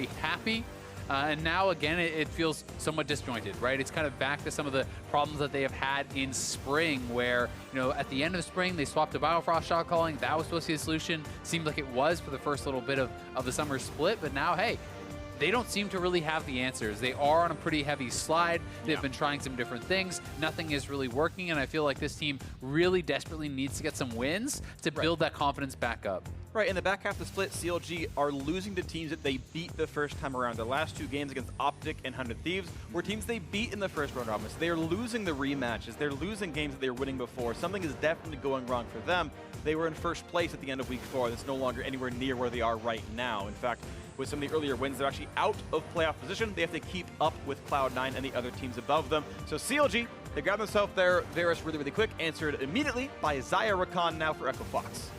happy. And now, again, it feels somewhat disjointed, right? It's kind of back to some of the problems that they have had in spring where, you know, at the end of the spring, they swapped to Biofrost shot calling. That was supposed to be a solution. Seemed like it was for the first little bit of the summer split. But now, hey, they don't seem to really have the answers. They are on a pretty heavy slide. They've been trying some different things. Nothing is really working, and I feel like this team really desperately needs to get some wins to build that confidence back up. Right, in the back half of the split, CLG are losing to teams that they beat the first time around. Their last two games against Optic and 100 Thieves were teams they beat in the first round robin. So they are losing the rematches. They're losing games that they were winning before. Something is definitely going wrong for them. They were in first place at the end of week 4. That's no longer anywhere near where they are right now. In fact, with some of the earlier wins, they're actually out of playoff position. They have to keep up with Cloud9 and the other teams above them. So CLG, they grabbed themselves their Varus really, really quick, answered immediately by Xayah Rakan now for Echo Fox.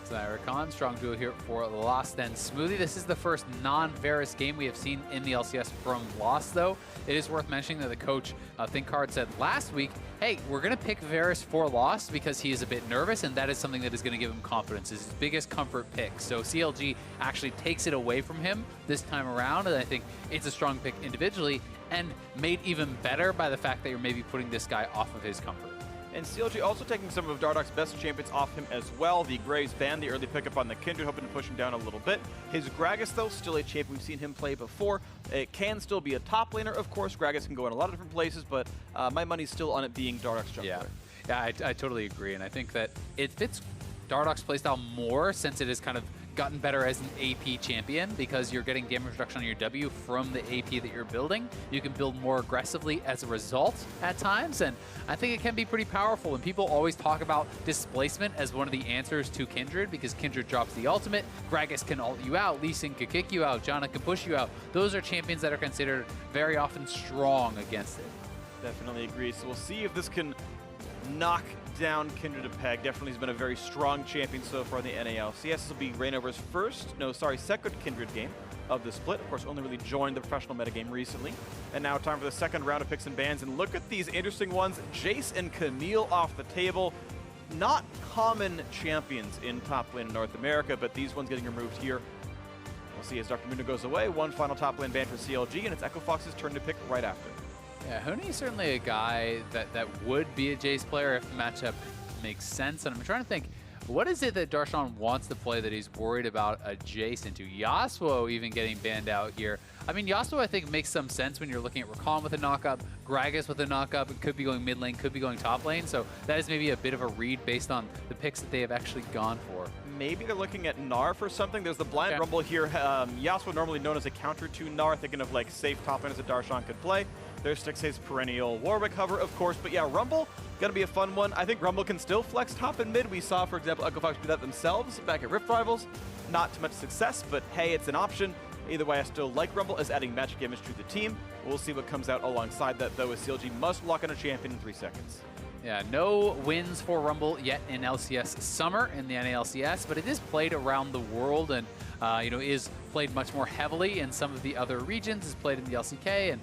Xayah Rakan, strong duo here for Lost and Smoothie. This is the first non-Varus game we have seen in the LCS from Lost, though. It is worth mentioning that the coach, ThinkHard, said last week, hey, we're going to pick Varus for Lost because he is a bit nervous, and that is something that is going to give him confidence. It's his biggest comfort pick. So CLG actually takes it away from him this time around, and I think it's a strong pick individually and made even better by the fact that you're maybe putting this guy off of his comfort. And CLG also taking some of Dardoch's best champions off him as well. The Graves ban, the early pickup on the Kindred, hoping to push him down a little bit. His Gragas, though, still a champion. We've seen him play before. It can still be a top laner, of course. Gragas can go in a lot of different places, but my money's still on it being Dardoch's jump player. Yeah, I totally agree. And I think that it fits Dardoch's playstyle more since it has kind of gotten better as an AP champion because you're getting damage reduction on your W from the AP that you're building. You can build more aggressively as a result at times, and I think it can be pretty powerful. And people always talk about displacement as one of the answers to Kindred because Kindred drops the ultimate, Gragas can ult you out, Lee Sin can kick you out, Janna can push you out. Those are champions that are considered very often strong against it. Definitely agree. So we'll see if this can knock down Kindred a peg. Definitely has been a very strong champion so far in the NALCS. This will be ReignOver's second Kindred game of the split. Of course, only really joined the professional metagame recently. And now time for the second round of picks and bans. And look at these interesting ones. Jace and Camille off the table. Not common champions in top lane in North America, but these ones getting removed here. We'll see as Dr. Mundo goes away. One final top lane ban for CLG, and it's Echo Fox's turn to pick right after. Yeah, Huni is certainly a guy that would be a Jace player if the matchup makes sense. And I'm trying to think, what is it that Darshan wants to play that he's worried about a Jace into? Yasuo even getting banned out here. I mean, Yasuo I think makes some sense when you're looking at Rakan with a knockup, Gragas with a knockup. It could be going mid lane, could be going top lane. So that is maybe a bit of a read based on the picks that they have actually gone for. Maybe they're looking at Gnar for something. There's the blind rumble here. Yasuo normally known as a counter to Gnar, thinking of like safe top laners that Darshan could play. There's Stixxay's perennial Warwick hover, of course. But yeah, Rumble, gonna be a fun one. I think Rumble can still flex top and mid. We saw, for example, Echo Fox do that themselves back at Rift Rivals. Not too much success, but hey, it's an option. Either way, I still like Rumble as adding magic damage to the team. We'll see what comes out alongside that, though, as CLG must lock in a champion in 3 seconds. Yeah, no wins for Rumble yet in LCS Summer in the NALCS, but it is played around the world and is played much more heavily in some of the other regions. Is played in the LCK and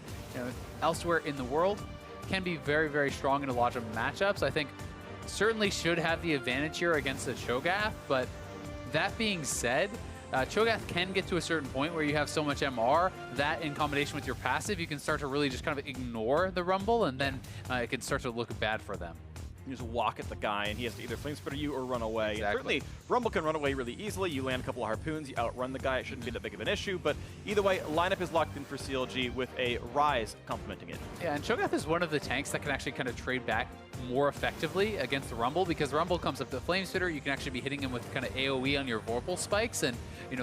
elsewhere in the world. Can be very, very strong in a lot of matchups. I think certainly should have the advantage here against the Cho'Gath, but that being said, Cho'Gath can get to a certain point where you have so much MR that in combination with your passive, you can start to really just kind of ignore the Rumble, and then it can start to look bad for them. You just walk at the guy, and he has to either flame spitter you or run away. Exactly. And certainly, Rumble can run away really easily. You land a couple of harpoons, you outrun the guy. It shouldn't be that big of an issue. But either way, lineup is locked in for CLG with a Ryze complementing it. Yeah, and Cho'Gath is one of the tanks that can actually kind of trade back more effectively against the Rumble because the Rumble comes up to the flame spitter. You can actually be hitting him with kind of AoE on your Vorpal spikes and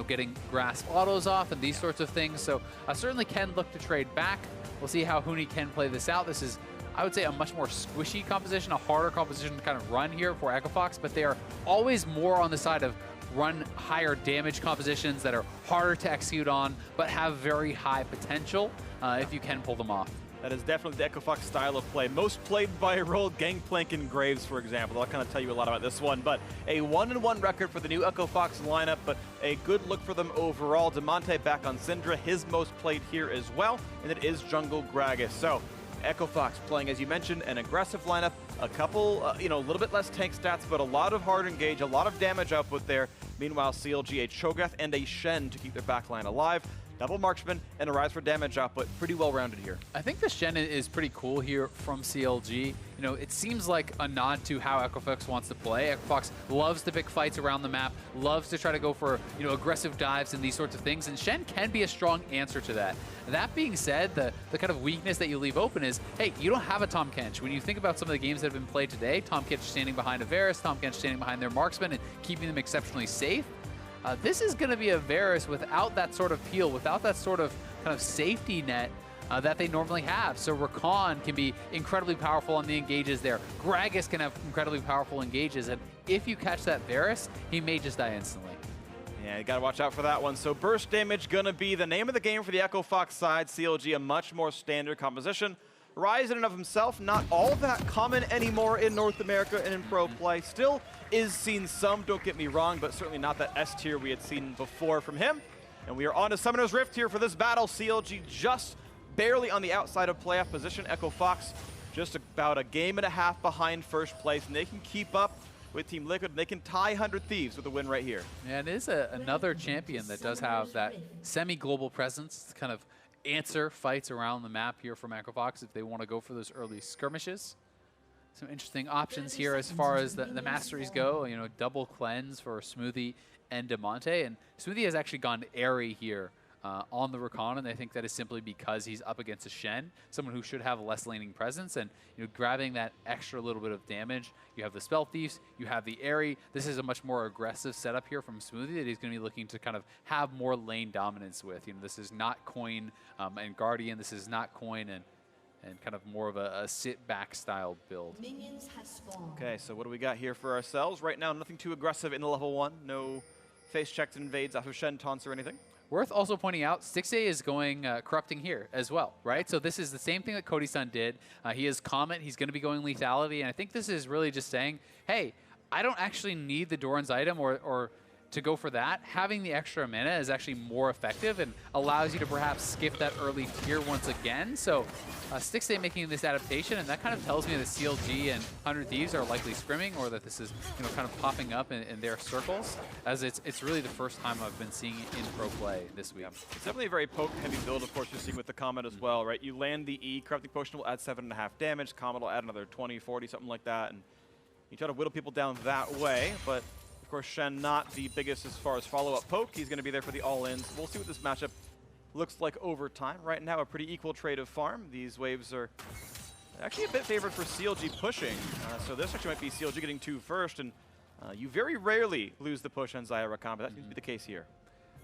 getting grasp autos off and these sorts of things. So I certainly can look to trade back. We'll see how Huni can play this out. This is, I would say, a much more squishy composition, a harder composition to kind of run here for Echo Fox, but they are always more on the side of run higher damage compositions that are harder to execute on, but have very high potential if you can pull them off. That is definitely the Echo Fox style of play. Most played by Rolled, Gangplank, and Graves, for example. I'll kind of tell you a lot about this one, but a 1-1 record for the new Echo Fox lineup, but a good look for them overall. Damonte back on Syndra, his most played here as well, and it is Jungle Gragas. So Echo Fox playing, as you mentioned, an aggressive lineup, a couple, a little bit less tank stats, but a lot of hard engage, a lot of damage output there. Meanwhile, CLG, a Cho'Gath and a Shen to keep their backline alive. double marksman, and a Ryze for damage output. Pretty well-rounded here. I think the Shen is pretty cool here from CLG. You know, it seems like a nod to how Equifox wants to play. Equifox loves to pick fights around the map, loves to try to go for, you know, aggressive dives and these sorts of things, and Shen can be a strong answer to that. That being said, the kind of weakness that you leave open is, hey, you don't have a Tahm Kench. When you think about some of the games that have been played today, Tahm Kench standing behind a Varus, Tahm Kench standing behind their marksman and keeping them exceptionally safe. This is going to be a Varus without that sort of peel, without that sort of kind of safety net that they normally have. So Rakan can be incredibly powerful on the engages there. Gragas can have incredibly powerful engages, and if you catch that Varus, he may just die instantly. Yeah, you got to watch out for that one. So burst damage going to be the name of the game for the Equifox side. CLG, a much more standard composition. Ryze in and of himself, not all that common anymore in North America and in pro play. Still is seen some, don't get me wrong, but certainly not that S tier we had seen before from him. And we are on to Summoner's Rift here for this battle. CLG just barely on the outside of playoff position. Equifox just about a game and a half behind first place, and they can keep up with Team Liquid. They can tie 100 Thieves with a win right here. Yeah, it is another champion that does have that semi-global presence to kind of answer fights around the map here from Equifox if they want to go for those early skirmishes. Some interesting options here as far as the masteries go. You know, double cleanse for Smoothie and Damonte, and Smoothie has actually gone airy here on the Rakan, and I think that is simply because he's up against a Shen, someone who should have less laning presence, and you know, grabbing that extra little bit of damage. You have the Spell Thieves, you have the airy. This is a much more aggressive setup here from Smoothie that he's going to be looking to kind of have more lane dominance with. You know, this is not Coin and Guardian. This is not Coin and kind of more of a sit-back style build. Okay, so what do we got here for ourselves? Right now, nothing too aggressive in the level 1. No face checks and invades off of Shen taunts or anything. Worth also pointing out, Stixxay is going corrupting here as well, right? So this is the same thing that Cody-san did. He is Comet. He's going to be going lethality, and I think this is really just saying, hey, I don't actually need the Doran's item or to go for that. Having the extra mana is actually more effective and allows you to perhaps skip that early tier once again. So Stixxay making this adaptation, and that kind of tells me that CLG and 100 Thieves are likely scrimming, or that this is, you know, kind of popping up in their circles, as it's really the first time I've been seeing it in pro play this week. It's definitely a very poke-heavy build, of course, you're seeing with the Comet as well, right? You land the E, Corrupting Potion will add 7.5 damage, Comet will add another 20, 40, something like that, and you try to whittle people down that way, but of course, Shen not the biggest as far as follow-up poke. He's going to be there for the all-ins. We'll see what this matchup looks like over time. Right now, a pretty equal trade of farm. These waves are actually a bit favored for CLG pushing. So this actually might be CLG getting 2 first, and you very rarely lose the push on Xayah Rakan, but that seems to be the case here.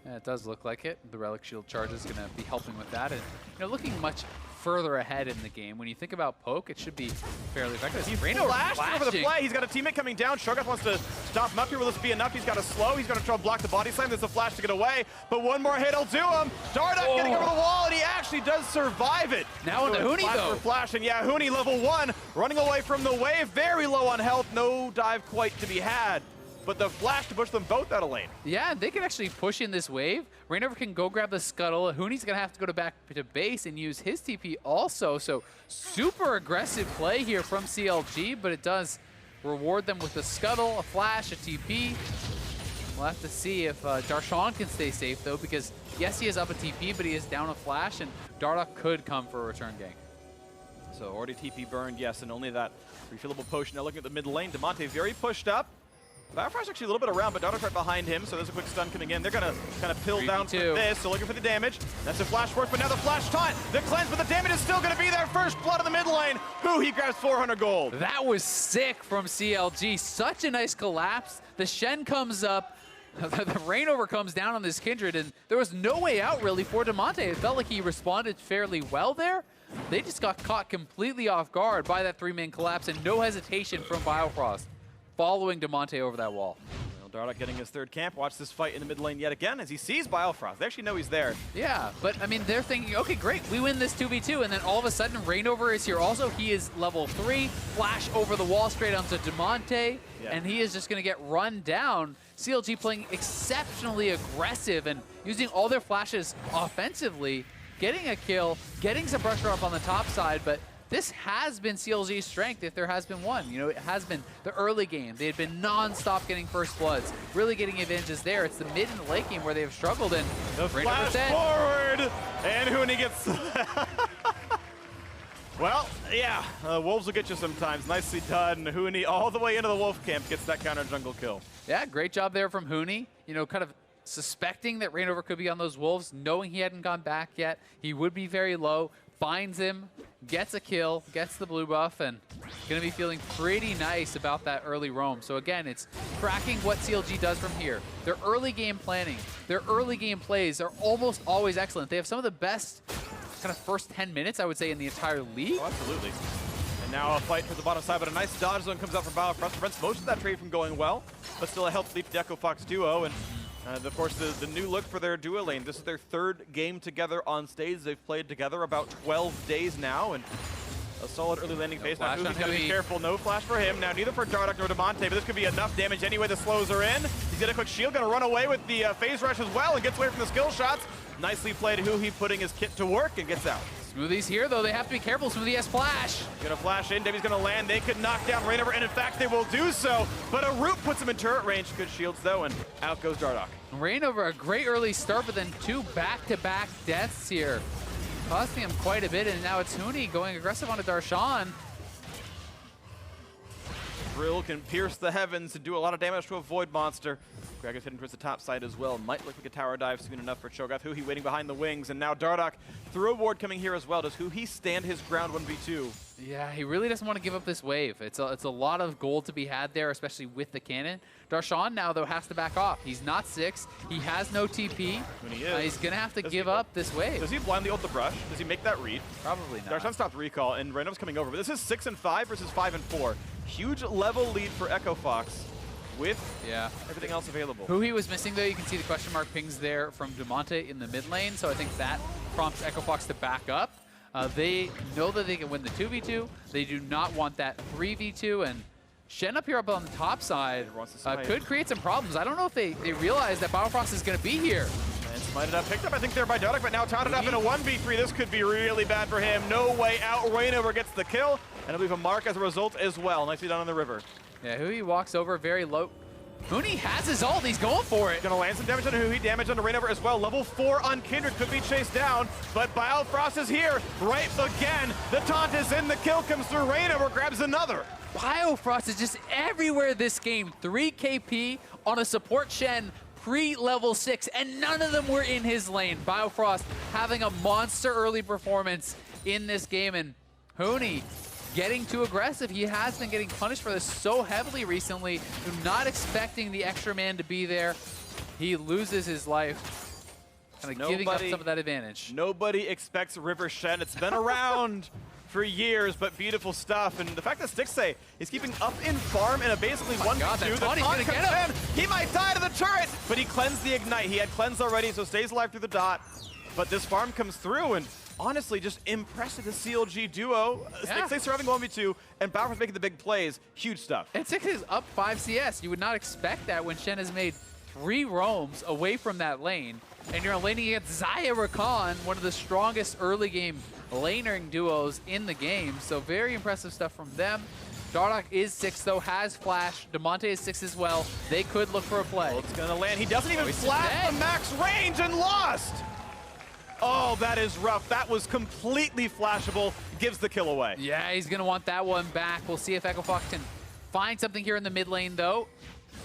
Yeah, it does look like it. The Relic Shield charge is going to be helping with that. And, you know, looking much further ahead in the game, when you think about poke, it should be fairly effective. He flashed over the play. He's got a teammate coming down. Cho'Gath wants to stop him up here. Will this be enough? He's got a slow. He's going to try to block the body slam. There's a flash to get away, but one more hit will do him. Dardoch getting over the wall, and he actually does survive it. Now with the Huni, though. Flashing. Yeah, Huni level 1, running away from the wave. Very low on health. No dive quite to be had. But the flash to push them both out of lane. Yeah, they can actually push in this wave. ReignOver can go grab the scuttle. Huni's going to have to go back to base and use his TP also. So super aggressive play here from CLG, but it does reward them with a scuttle, a flash, a TP. We'll have to see if Darshan can stay safe, though, because yes, he is up a TP, but he is down a flash, and Dardoch could come for a return gank. So already TP burned, yes, and only that refillable potion. Now looking at the mid lane, Damonte very pushed up. Biofrost actually a little bit around, but Dardoch right behind him, so there's a quick stun coming in. They're going to kind of pill down for this, so looking for the damage. That's a flash work, but now the flash taunt. The cleanse, but the damage is still going to be there. First blood in the mid lane. Huhi grabs 400 gold. That was sick from CLG. Such a nice collapse. The Shen comes up. The ReignOver comes down on this Kindred, and there was no way out really for Damonte. It felt like he responded fairly well there. They just got caught completely off guard by that 3-man collapse, and no hesitation from Biofrost following Damonte over that wall. Well, Dardoch getting his 3rd camp. Watch this fight in the mid lane yet again as he sees Biofrost. They actually know he's there. Yeah, but I mean, they're thinking, okay, great, we win this 2v2, and then all of a sudden ReignOver is here also. He is level 3, flash over the wall straight onto Damonte, and he is just going to get run down. CLG playing exceptionally aggressive and using all their flashes offensively, getting a kill, getting some pressure up on the top side, but this has been CLG's strength if there has been one. You know, it has been the early game. They had been non-stop getting first bloods, really getting advantages there. It's the mid and the late game where they have struggled, and the flash forward forward, and Huni gets... Well, yeah, wolves will get you sometimes. Nicely done. Huni all the way into the wolf camp gets that counter jungle kill. Yeah, great job there from Huni. You know, kind of suspecting that ReignOver could be on those wolves, knowing he hadn't gone back yet. He would be very low, finds him, gets a kill, gets the blue buff, and going to be feeling pretty nice about that early roam. So again, it's tracking what CLG does from here. Their early game planning, their early game plays are almost always excellent. They have some of the best kind of first 10 minutes, I would say, in the entire league. Oh, absolutely. And now a fight for the bottom side, but a nice dodge zone comes out from Biofrost. Prevents most of that trade from going well, but still a health lead for the Echo Fox duo. And of course, the new look for their duo lane. This is their third game together on stage. They've played together about 12 days now, and a solid early landing phase. Now Huhi's got to be careful. No flash for him. Now neither for Dardoch nor Damonte, but this could be enough damage anyway. The slows are in. He's got a quick shield, gonna run away with the phase rush as well, and gets away from the skill shots. Nicely played Huhi, putting his kit to work and gets out. Smoothie's here, though. They have to be careful. Smoothie has flash. Gonna flash in. Debbie's gonna land. They could knock down ReignOver, and in fact, they will do so. But a root puts him in turret range. Good shields, though, and out goes Dardoch. ReignOver, a great early start, but then two back-to-back deaths here. Costing him quite a bit, and now it's Huni going aggressive onto Darshan. Drill can pierce the heavens and do a lot of damage to a Void monster. Gragas heading towards the top side as well. Might look like a tower dive soon enough for Cho'Gath. Huhi waiting behind the wings, and now Dardoch through a ward coming here as well. Does Huhi stand his ground 1v2? Yeah, he really doesn't want to give up this wave. It's a lot of gold to be had there, especially with the cannon. Darshan now, though, has to back off. He's not 6. He has no TP. He's going to have to give up this wave. Does he blindly ult the brush? Does he make that read? Probably not. Darshan stopped recall, and ReignOver's coming over. But this is 6 and 5 versus 5 and 4. Huge level lead for Echo Fox with everything else available. Huhi was missing, though. You can see the question mark pings there from Damonte in the mid lane, so I think that prompts Echo Fox to back up. They know that they can win the 2v2. They do not want that 3v2, and Shen up here up on the top side could create some problems. I don't know if they realize that Biofrost is going to be here. And smited up, picked up, I think, there by Dardoch, but now taunted up in a 1v3. This could be really bad for him. No way out. ReignOver gets the kill, and I believe a mark as a result as well. Nicely done on the river. Yeah, Huhi walks over very low. Huni has his ult. He's going for it. Gonna land some damage on Huhi, damage on ReignOver as well. Level 4 on Kindred could be chased down, but Biofrost is here. Right again. The taunt is in. The kill comes through. ReignOver grabs another. Biofrost is just everywhere this game. 3 KP on a support Shen pre-level 6, and none of them were in his lane. Biofrost having a monster early performance in this game, and Huni getting too aggressive. He has been getting punished for this so heavily recently. Not expecting the extra man to be there. He loses his life, kind of giving up some of that advantage. Nobody expects River Shen. It's been around for years, but beautiful stuff. And the fact that Stixxay is keeping up in farm in a basically 1v2. The taunt comes in. He might die to the turret, but he cleansed the ignite. He had cleansed already, so stays alive through the dot. But this farm comes through, and honestly, just impressive, the CLG duo. Stixxay surviving 1v2, and Biofrost making the big plays. Huge stuff. And Stixxay is up 5 CS. You would not expect that when Shen has made 3 roams away from that lane, and you're laning against Xayah Rakan, one of the strongest early game lanering duos in the game. So very impressive stuff from them. Dardoch is 6 though, has flash. Damonte is 6 as well. They could look for a play. Well, it's gonna land. He doesn't even flash the max range and lost. Oh, that is rough. That was completely flashable. Gives the kill away. Yeah, he's going to want that one back. We'll see if Echo Fox can find something here in the mid lane, though.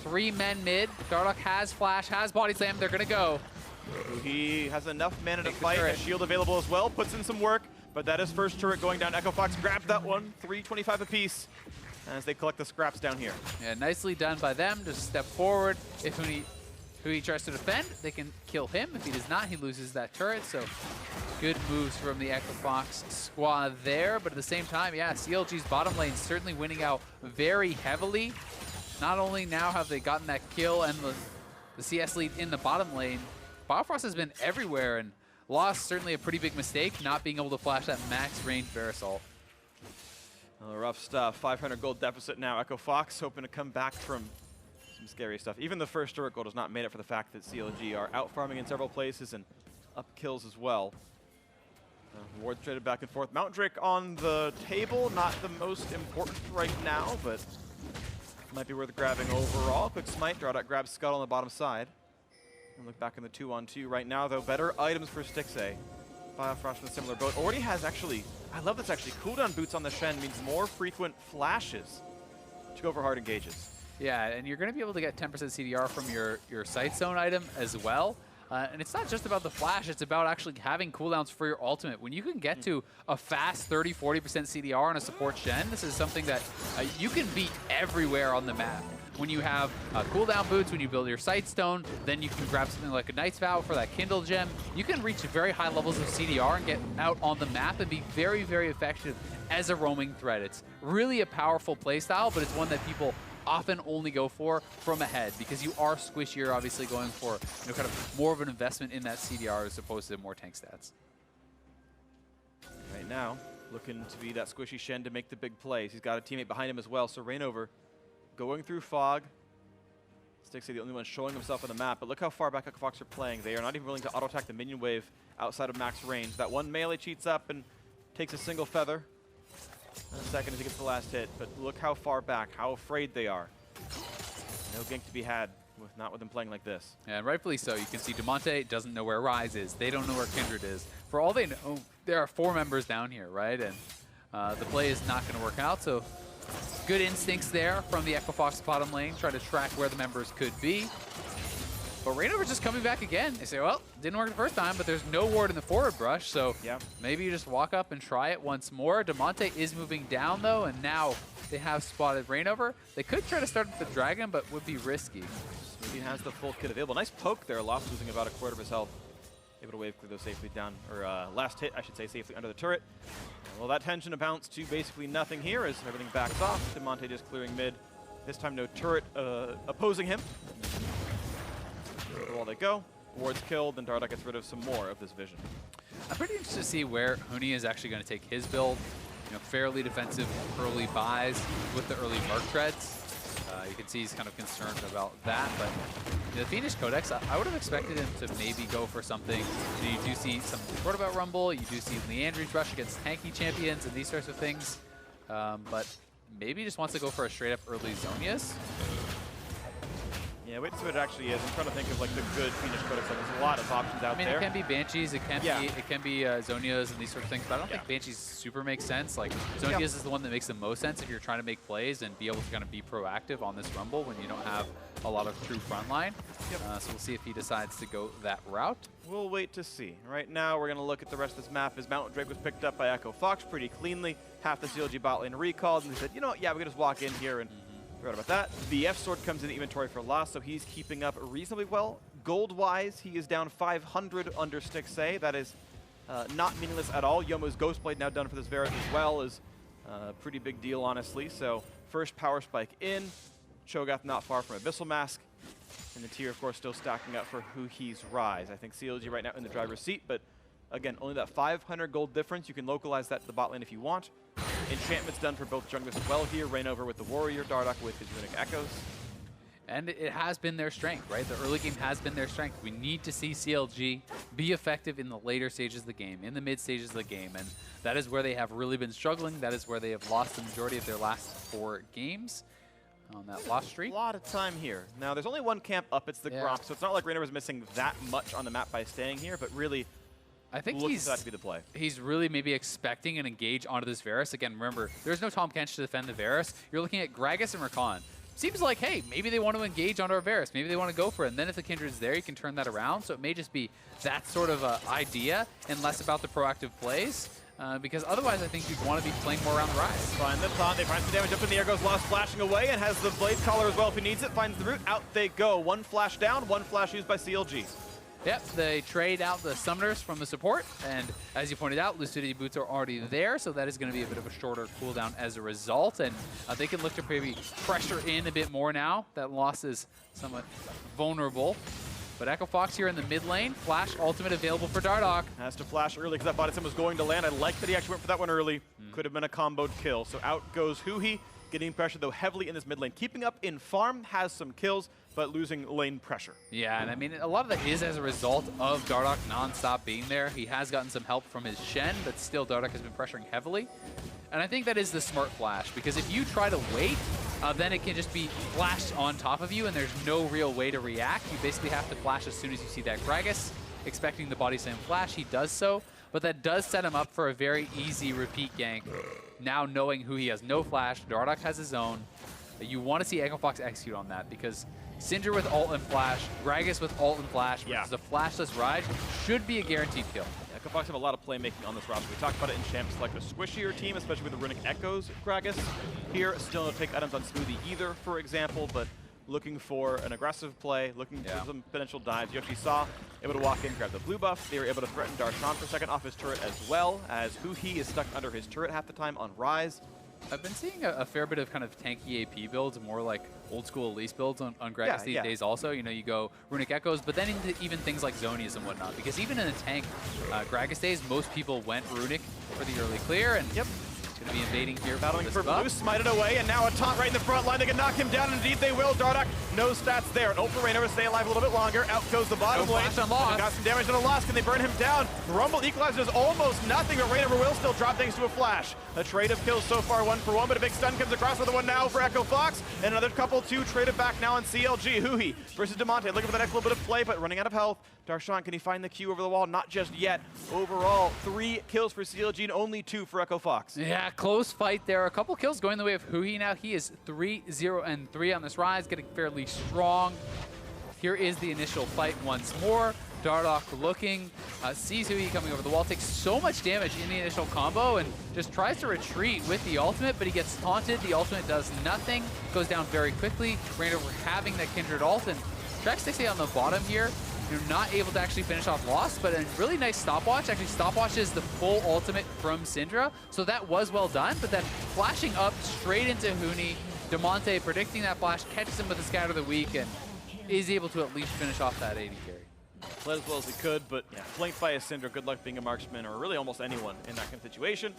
3 men mid. Dardoch has flash, has body slam. They're going to go. He has enough mana to fight. A shield available as well. Puts in some work, but that is first turret going down. Echo Fox grabs that one. 325 apiece as they collect the scraps down here. Yeah, nicely done by them. Just step forward. If Huhi tries to defend, they can kill him. If he does not, he loses that turret. So good moves from the Echo Fox squad there. But at the same time, yeah, CLG's bottom lane certainly winning out very heavily. Not only now have they gotten that kill and the CS lead in the bottom lane, Biofrost has been everywhere and lost certainly a pretty big mistake not being able to flash that max range Varus ult. Rough stuff. 500 gold deficit now. Echo Fox hoping to come back from some scary stuff. Even the first turret gold has not made it for the fact that CLG are out farming in several places and up kills as well. Wards traded back and forth. Mount Drake on the table, not the most important right now, but might be worth grabbing overall. Quick smite, Dardoch grabs Scuttle on the bottom side. Look back in the 2-on-2 right now, though. Better items for Stixxay. Biofrost in a similar boat. Already has actually, I love this actually, cooldown boots on the Shen means more frequent flashes to go for hard engages. Yeah, and you're going to be able to get 10% CDR from your sight zone item as well. And it's not just about the flash, it's about actually having cooldowns for your ultimate. When you can get to a fast 30-40% CDR on a support Shen, this is something that you can beat everywhere on the map. When you have cooldown boots, when you build your sight stone, then you can grab something like a Knight's Vow for that Kindle gem. You can reach very high levels of CDR and get out on the map and be very, very effective as a roaming threat. It's really a powerful playstyle, but it's one that people often only go for from ahead because you are squishier, obviously going for kind of more of an investment in that CDR as opposed to more tank stats. Right now, looking to be that squishy Shen to make the big plays. He's got a teammate behind him as well, so ReignOver going through fog. Stixxay the only one showing himself on the map, but look how far back Fox are playing. They are not even willing to auto-attack the minion wave outside of max range. That one melee cheats up and takes a single feather. In a second as he gets the last hit, but look how far back, how afraid they are. No gank to be had, not with them playing like this. And rightfully so. You can see Damonte doesn't know where Ryze is. They don't know where Kindred is. For all they know, there are 4 members down here, right? And the play is not going to work out, so good instincts there from the Fox bottom lane, try to track where the members could be. But ReignOver just coming back again. They say, well, didn't work the first time, but there's no ward in the forward brush, so maybe you just walk up and try it once more. Damonte is moving down, though, and now they have spotted ReignOver. They could try to start with the dragon, but would be risky. Smoothie has the full kit available. Nice poke there. Lost losing about a quarter of his health. Able to wave clear those safely down, or last hit, I should say, safely under the turret. Well, that tension amounts to basically nothing here as everything backs off. Damonte just clearing mid. This time no turret opposing him. While they go, ward's killed, and Dardoch gets rid of some more of this vision. I'm pretty interested to see where Huni is actually going to take his build. Fairly defensive early buys with the early Merc Treads. You can see he's kind of concerned about that, but the Fiendish Codex, I would have expected him to maybe go for something. You do see some Roundabout Rumble, you do see Leandry's rush against tanky champions and these sorts of things, but maybe he just wants to go for a straight up early Zhonya's. Yeah, wait to see what it actually is. I'm trying to think of like the good Fiendish Codex. There's a lot of options out there. It can be Banshees, it can be Zhonya's and these sort of things, but I don't think Banshees super makes sense. Like Zhonya's is the one that makes the most sense if you're trying to make plays and be able to kind of be proactive on this Rumble when you don't have a lot of true frontline. So we'll see if he decides to go that route. We'll wait to see. Right now, we're going to look at the rest of this map as Mountain Drake was picked up by Fox pretty cleanly. Half the CLG bot lane recalled, and they said, you know what, yeah, we can just walk in here and forgot about that. The F-Sword comes in the inventory for loss, so he's keeping up reasonably well. Gold-wise, he is down 500 under Stixxay. That is not meaningless at all. Youmu's Ghostblade now done for this Varus as well is a pretty big deal, honestly. So first power spike in. Cho'Gath not far from Abyssal Mask. And the tier, of course, still stacking up for Huhi's Ryze. I think CLG right now in the driver's seat, but again, only that 500 gold difference. You can localize that to the bot lane if you want. Enchantment's done for both junglers as well here. ReignOver with the Warrior, Dardoch with his Runic Echoes. And it has been their strength, right? The early game has been their strength. We need to see CLG be effective in the later stages of the game, in the mid stages of the game. And that is where they have really been struggling. That is where they have lost the majority of their last 4 games on that loss streak. A lot of time here. Now, there's only one camp up. It's the Gromp, so it's not like ReignOver's missing that much on the map by staying here, but really, I think that to be the play. He's really maybe expecting an engage onto this Varus. Again, remember, there's no Tahm Kench to defend the Varus. You're looking at Gragas and Rakan. Seems like, hey, maybe they want to engage onto our Varus. Maybe they want to go for it. And then if the Kindred's there, you can turn that around. So it may just be that sort of idea and less about the proactive plays. Because otherwise, I think you'd want to be playing more around the Ryze. Find the taunt. They find some damage up in the air. Goes Lost flashing away and has the Blade Collar as well if he needs it. Finds the root. Out they go. One flash down, one flash used by CLG. Yep, they trade out the summoners from the support, and as you pointed out, Lucidity Boots are already there, so that is going to be a bit of a shorter cooldown as a result, and they can look to maybe pressure in a bit more now. That loss is somewhat vulnerable. But Fox here in the mid lane, flash ultimate available for Dardoch. Has to flash early because that bot was going to land. I like that he actually went for that one early. Could have been a comboed kill. So out goes Huhi, getting pressure though heavily in this mid lane. Keeping up in farm, has some kills, but losing lane pressure. Yeah, and I mean, a lot of that is as a result of Dardoch non-stop being there. He has gotten some help from his Shen, but still Dardoch has been pressuring heavily. And I think that is the smart flash, because if you try to wait, then it can just be flashed on top of you, and there's no real way to react. You basically have to flash as soon as you see that Gragas, expecting the body slam flash. He does so, but that does set him up for a very easy repeat gank. Now knowing Huhi has no flash, Dardoch has his own. You want to see EchoFox execute on that, because Syndra with ult and flash, Gragas with ult and flash, versus a flashless Ryze should be a guaranteed kill. EchoFox have a lot of playmaking on this roster. We talked about it in Champs, like a squishier team, especially with the Runic Echoes Gragas. Here, still no take items on Smoothie either, for example, but looking for an aggressive play, looking for some potential dives. You actually saw able to walk in, grab the blue buff. They were able to threaten Darshan for a second off his turret as well, as Huhi is stuck under his turret half the time on Ryze. I've been seeing a fair bit of kind of tanky AP builds, more like old school Elise builds on Gragas these days also. You know, you go Runic Echoes, but then into even things like Zonias and whatnot, because even in the tank Gragas days, most people went Runic for the early clear, and going to be invading here. Battling for blue, smited away, and now a taunt right in the front line. They can knock him down, and indeed they will. Dardoch, no stats there. An ult for ReignOver, stay alive a little bit longer. Out goes the bottom lane. Got some damage on a loss. Can they burn him down? Rumble equalizes almost nothing, but ReignOver will still drop thanks to a flash. A trade of kills so far, 1-for-1, but a big stun comes across with the one now for EchoFox, and another couple, two traded back now on CLG. Huhi versus Damonte, looking for the next little bit of play, but running out of health. Darshan, can he find the Q over the wall? Not just yet. Overall, 3 kills for CLG and only 2 for EchoFox. Yeah, close fight there. A couple kills going the way of Huhi now. He is 3-0-3 on this Ryze, getting fairly strong. Here is the initial fight once more. Dardoch looking, sees Huhi coming over the wall, takes so much damage in the initial combo, and just tries to retreat with the ultimate, but he gets taunted. The ultimate does nothing, goes down very quickly. ReignOver having that Kindred ult, and tracks Stixxay on the bottom here. You're not able to actually finish off Lost, but a really nice stopwatch. Actually, stopwatches the full ultimate from Syndra, so that was well done, but then flashing up straight into Huni. Damonte predicting that flash, catches him with a Scatter of the Week, and is able to at least finish off that AD carry. Played as well as he could, but flanked by a Syndra. Good luck being a marksman, or really almost anyone in that kind of situation.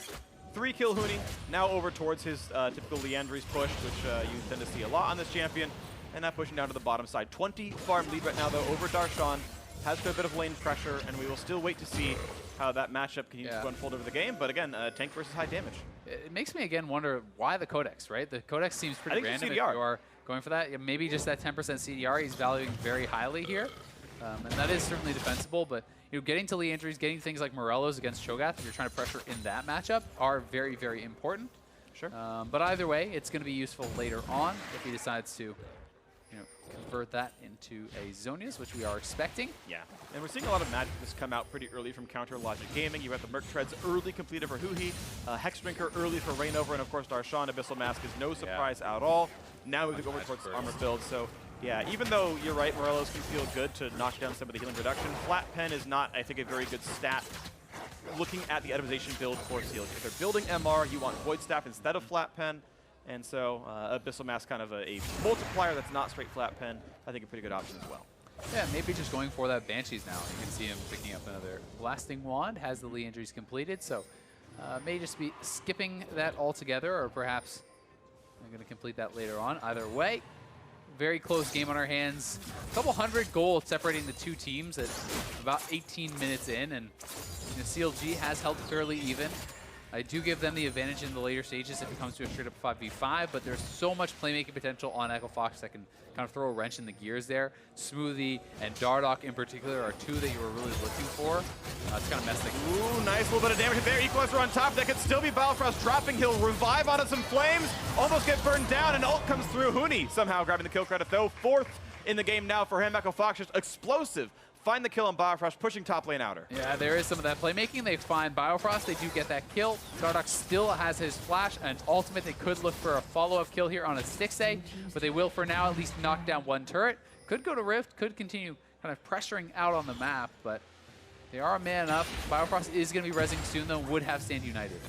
3-kill Huni, now over towards his typical Liandry's push, which you tend to see a lot on this champion. And that pushing down to the bottom side. 20 farm lead right now, though, over Darshan. Has got a bit of lane pressure, and we will still wait to see how that matchup continues to unfold over the game. But again, tank versus high damage. It makes me again wonder why the Codex, right? The Codex seems pretty random if you are going for that. Maybe just that 10% CDR he's valuing very highly here. And that is certainly defensible, but getting to Liandry's, getting things like Morello's against Cho'Gath, if you're trying to pressure in that matchup, are very, very important. Sure. But either way, it's going to be useful later on if he decides to convert that into a Zonias, which we are expecting. Yeah, and we're seeing a lot of magic just come out pretty early from Counter Logic Gaming. You have the Merc Treads early completed for Huhi, Hex Drinker early for ReignOver, and of course Darshan, Abyssal Mask is no surprise at all. Now moving over towards armor build, so yeah, even though you're right, Morello's can feel good to knock down some of the healing reduction, Flat Pen is not, I think, a very good stat looking at the itemization build for CLG. If they're building MR, you want Void Staff instead of Flat Pen. And so Abyssal Mask, kind of a multiplier that's not straight Flat Pen, I think a pretty good option as well. Yeah, maybe just going for that Banshees now. You can see him picking up another Blasting Wand, has the Liandry's completed, so may just be skipping that altogether, or perhaps I'm going to complete that later on. Either way, very close game on our hands. A couple hundred goals separating the two teams at about 18 minutes in, and CLG has held fairly even. I do give them the advantage in the later stages if it comes to a straight-up 5v5, but there's so much playmaking potential on EchoFox that can kind of throw a wrench in the gears there. Smoothie and Dardoch in particular are two that you were really looking for. It's kind of messed things. Ooh, nice little bit of damage there. Equalizer on top. That could still be Biofrost dropping. He'll revive onto some flames, almost get burned down, and ult comes through. Huni somehow grabbing the kill credit, though. 4th in the game now for him. EchoFox just explosive. Find the kill on Biofrost, pushing top lane outer. Yeah, there is some of that playmaking. They find Biofrost. They do get that kill. Dardoch still has his flash and ultimate. They could look for a follow-up kill here on a Stixxay, but they will for now at least knock down one turret. Could go to Rift, could continue kind of pressuring out on the map, but they are a man up. Biofrost is going to be rezzing soon, though, would have Stand United.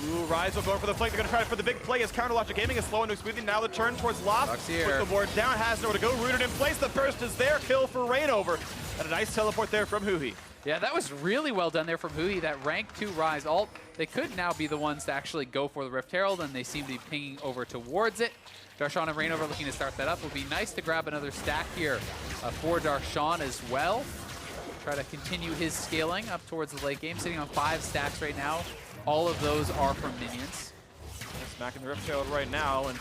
Ooh, Ryze will go for the flank. They're going to try for the big play as Counter Logic Gaming is slow into Smoothie. Now the turn towards Lost. Puts the board down, has nowhere to go. Rooted in place. The burst is there. Kill for ReignOver. And a nice teleport there from Huhi. Yeah, that was really well done there from Huhi. That rank 2 Ryze ult. They could now be the ones to actually go for the Rift Herald, and they seem to be pinging over towards it. Darshan and ReignOver looking to start that up. It would be nice to grab another stack here for Darshan as well. Try to continue his scaling up towards the late game. Sitting on 5 stacks right now. All of those are from minions. Smacking the Rift Herald right now, and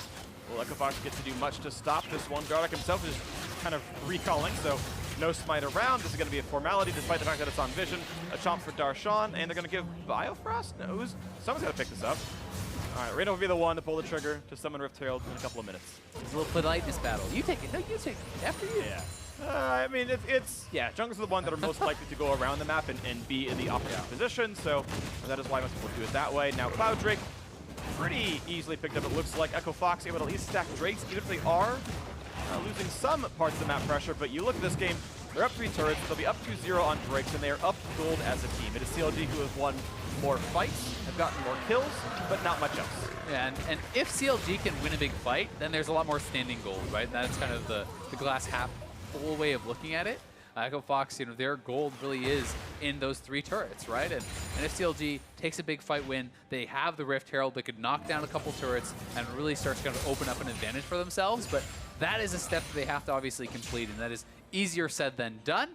Will EchoFox get to do much to stop this one? Dardoch himself is kind of recalling, so no smite around. This is going to be a formality, despite the fact that it's on vision. A chomp for Darshan, and they're going to give Biofrost? No, someone's got to pick this up. All right, ReignOver will be the one to pull the trigger to summon Rift Herald in a couple of minutes. It's a little politeness battle. You take it. No, you take it. After you. Yeah. I mean, yeah, junglers are the ones that are most likely to go around the map and be in the opposite position, so that is why most people do it that way. Now, Cloud Drake, pretty easily picked up, it looks like. EchoFox able to at least stack Drakes, even if they are losing some parts of the map pressure, but you look at this game, they're up 3 turrets, they'll be up 2-0 on Drakes, and they are up gold as a team. It is CLG who has won more fights, have gotten more kills, but not much else. Yeah, and if CLG can win a big fight, then there's a lot more standing gold, right? And that's kind of the glass half full way of looking at it. EchoFox, you know, their gold really is in those 3 turrets, right? And if CLG takes a big fight win, they have the Rift Herald that could knock down a couple turrets and really start to kind of open up an advantage for themselves. But that is a step that they have to obviously complete, and that is easier said than done.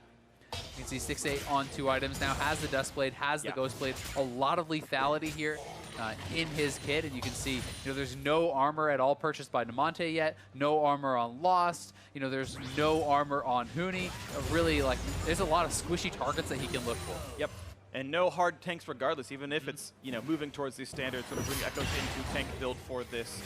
You can see Stixxay on 2 items now, has the Dustblade, has the Ghostblade, a lot of lethality here in his kit, and you can see, you know, there's no armor at all purchased by Damonte yet, no armor on Lost, you know, there's no armor on Huni. Really, like, there's a lot of squishy targets that he can look for. Yep. And no hard tanks regardless, even if it's, you know, moving towards these standards, sort of bring Echoes into tank build for this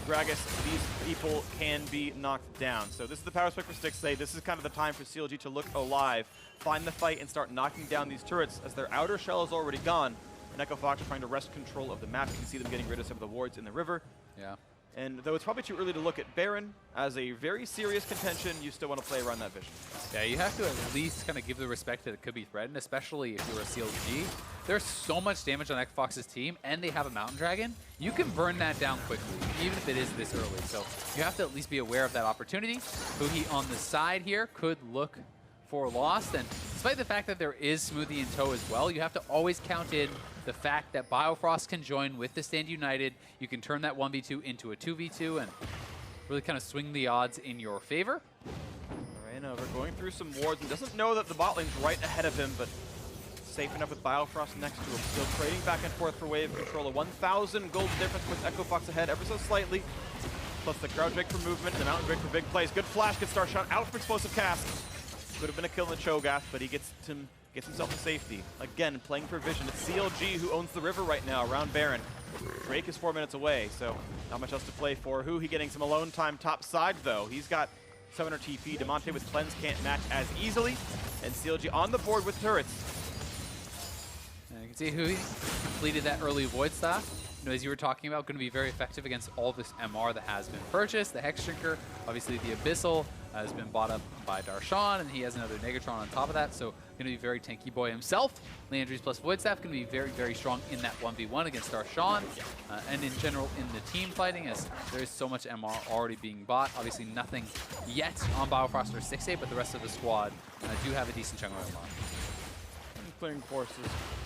Gragas. These people can be knocked down. So this is the power spike for Stixxay. This is kind of the time for CLG to look alive, find the fight, and start knocking down these turrets as their outer shell is already gone. And EchoFox are trying to wrest control of the map. You can see them getting rid of some of the wards in the river. Yeah. And though it's probably too early to look at Baron as a very serious contention, you still want to play around that vision. Yeah, you have to at least kind of give the respect that it could be threatened, especially if you're a CLG. There's so much damage on EchoFox's team, and they have a Mountain Dragon. You can burn that down quickly, even if it is this early. So you have to at least be aware of that opportunity. Huhi on the side here could look for Lost, and despite the fact that there is Smoothie in tow as well, you have to always count in the fact that Biofrost can join with the Stand United. You can turn that 1v2 into a 2v2 and really kind of swing the odds in your favor. ReignOver going through some wards and doesn't know that the bot lane's right ahead of him, but safe enough with Biofrost next to him. Still trading back and forth for wave control. A 1,000 gold difference with EchoFox ahead ever so slightly. Plus the Crowd Drake for movement, the Mountain Drake for big plays. Good flash, gets Darshan out for explosive cast. Could have been a kill in the Cho'Gath, but he gets himself to safety. Again, playing for vision. It's CLG who owns the river right now around Baron. Drake is 4 minutes away, so not much else to play for. Huhi getting some alone time top side, though. He's got 700 TP. Damonte with cleanse can't match as easily. And CLG on the board with turrets. And you can see Huhi completed that early Void Staff. You know, as you were talking about, going to be very effective against all this MR that has been purchased. The Hex Shrinker, obviously the Abyssal, has been bought up by Darshan, and he has another Negatron on top of that, so going to be very tanky boy himself. Leandries plus Void Staff going to be very, very strong in that 1v1 against Darshan, and in general in the team fighting, as there is so much MR already being bought. Obviously nothing yet on Biofrost or Stixxay, but the rest of the squad do have a decent chunk of MR. Clearing forces,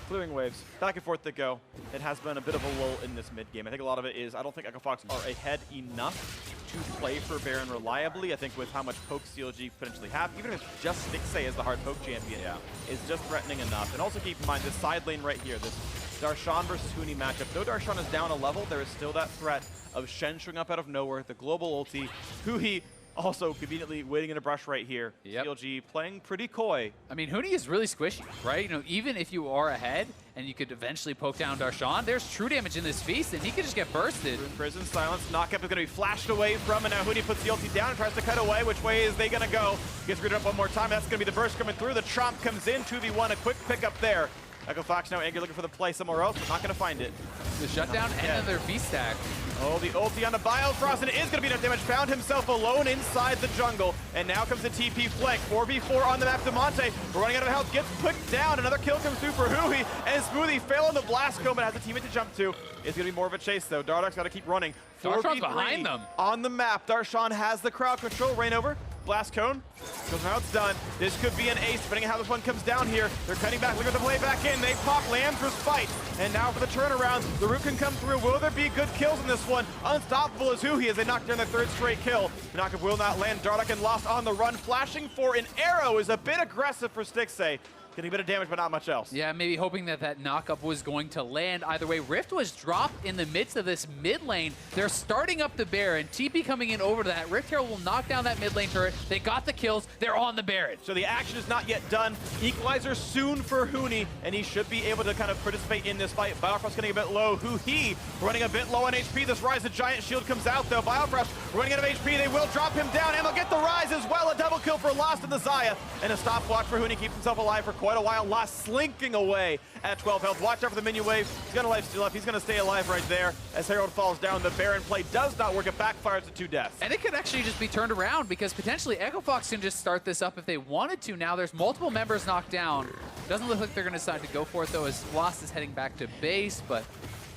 clearing waves, back and forth they go. It has been a bit of a lull in this mid game. I think a lot of it is I don't think EchoFox are ahead enough to play for Baron reliably. I think with how much poke CLG potentially have, even if it's just Stixxay as the hard poke champion, is just threatening enough. And also keep in mind this side lane right here, this Darshan versus Huni matchup. Though Darshan is down a level, there is still that threat of Shen showing up out of nowhere, the global ulti. Huhi also conveniently waiting in a brush right here. CLG playing pretty coy. I mean, Huni is really squishy, right? You know, even if you are ahead and you could eventually poke down Darshan, there's true damage in this feast, and he could just get bursted. Prison silence, knockup is going to be flashed away from, and now Huni puts the ulti down and tries to cut away. Which way is they going to go? Gets rid up one more time. That's going to be the burst coming through. The Tromp comes in, 2v1, a quick pickup there. EchoFox now angry, looking for the play somewhere else, but not going to find it. The shutdown and another beast stack. Oh, the ulti on the Biofrost, and it is going to be enough damage. Found himself alone inside the jungle, and now comes the TP flank. 4v4 on the map. Damonte running out of health, gets put down. Another kill comes through for Huhi, and Smoothie fail on the blast cone, but has a teammate to jump to. It's going to be more of a chase, though. Dardoch's got to keep running. Darshan's behind them. On the map, Darshan has the crowd control. ReignOver, blast cone. Goes how it's done. This could be an ace, depending on how this one comes down here. They're cutting back, looking to play back in. They pop Landru's fight. And now for the turnaround, the root can come through. Will there be good kills in this one? Unstoppable is Huhi as they knock down their 3rd straight kill. The knockup will not land. Dardoch and Lost on the run. Flashing for an arrow is a bit aggressive for Stixxay. Getting a bit of damage, but not much else. Yeah, maybe hoping that that knockup was going to land. Either way, Rift was dropped in the midst of this mid lane. They're starting up the Baron. TP coming in over to that. Rift Herald will knock down that mid lane turret. They got the kills. They're on the Baron. So the action is not yet done. Equalizer soon for Huni, and he should be able to kind of participate in this fight. Biofrost getting a bit low. Huhi running a bit low on HP. This Ryze, the giant shield comes out though. Biofrost running out of HP. They will drop him down, and they'll get the Ryze as well. A double kill for Lost in the Xayah, and a stopwatch for Huni. Keeps himself alive for quite a while. Lost slinking away at 12 health. Watch out for the minion wave. He's got a life steal up. He's going to stay alive right there. As Herald falls down, the Baron play does not work. It backfires to 2 deaths. And it could actually just be turned around because potentially Echo Fox can just start this up if they wanted to. Now there's multiple members knocked down. Doesn't look like they're going to decide to go for it though, as Lost is heading back to base, but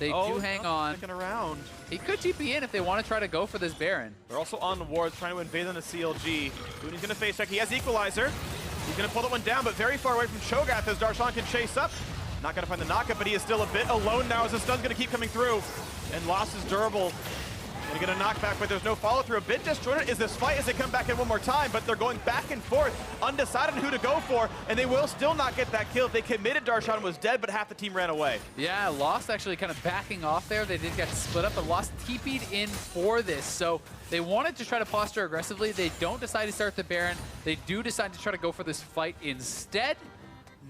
they do hang on. Sticking around. He could TP in if they want to try to go for this Baron. They're also on the wards, trying to invade on the CLG. Huni's going to face check. He has Equalizer. He's going to pull that one down, but very far away from Cho'Gath as Darshan can chase up. Not going to find the knockup, but he is still a bit alone now as the stun's going to keep coming through. And Lost is durable. Going to get a knockback, but there's no follow-through. A bit disjointed is this fight as they come back in one more time, but they're going back and forth, undecided who to go for, and they will still not get that kill. If they committed, Darshan was dead, but half the team ran away. Yeah, Lost actually kind of backing off there. They did get split up, but Lost TP'd in for this. So they wanted to try to posture aggressively. They don't decide to start the Baron. They do decide to try to go for this fight instead.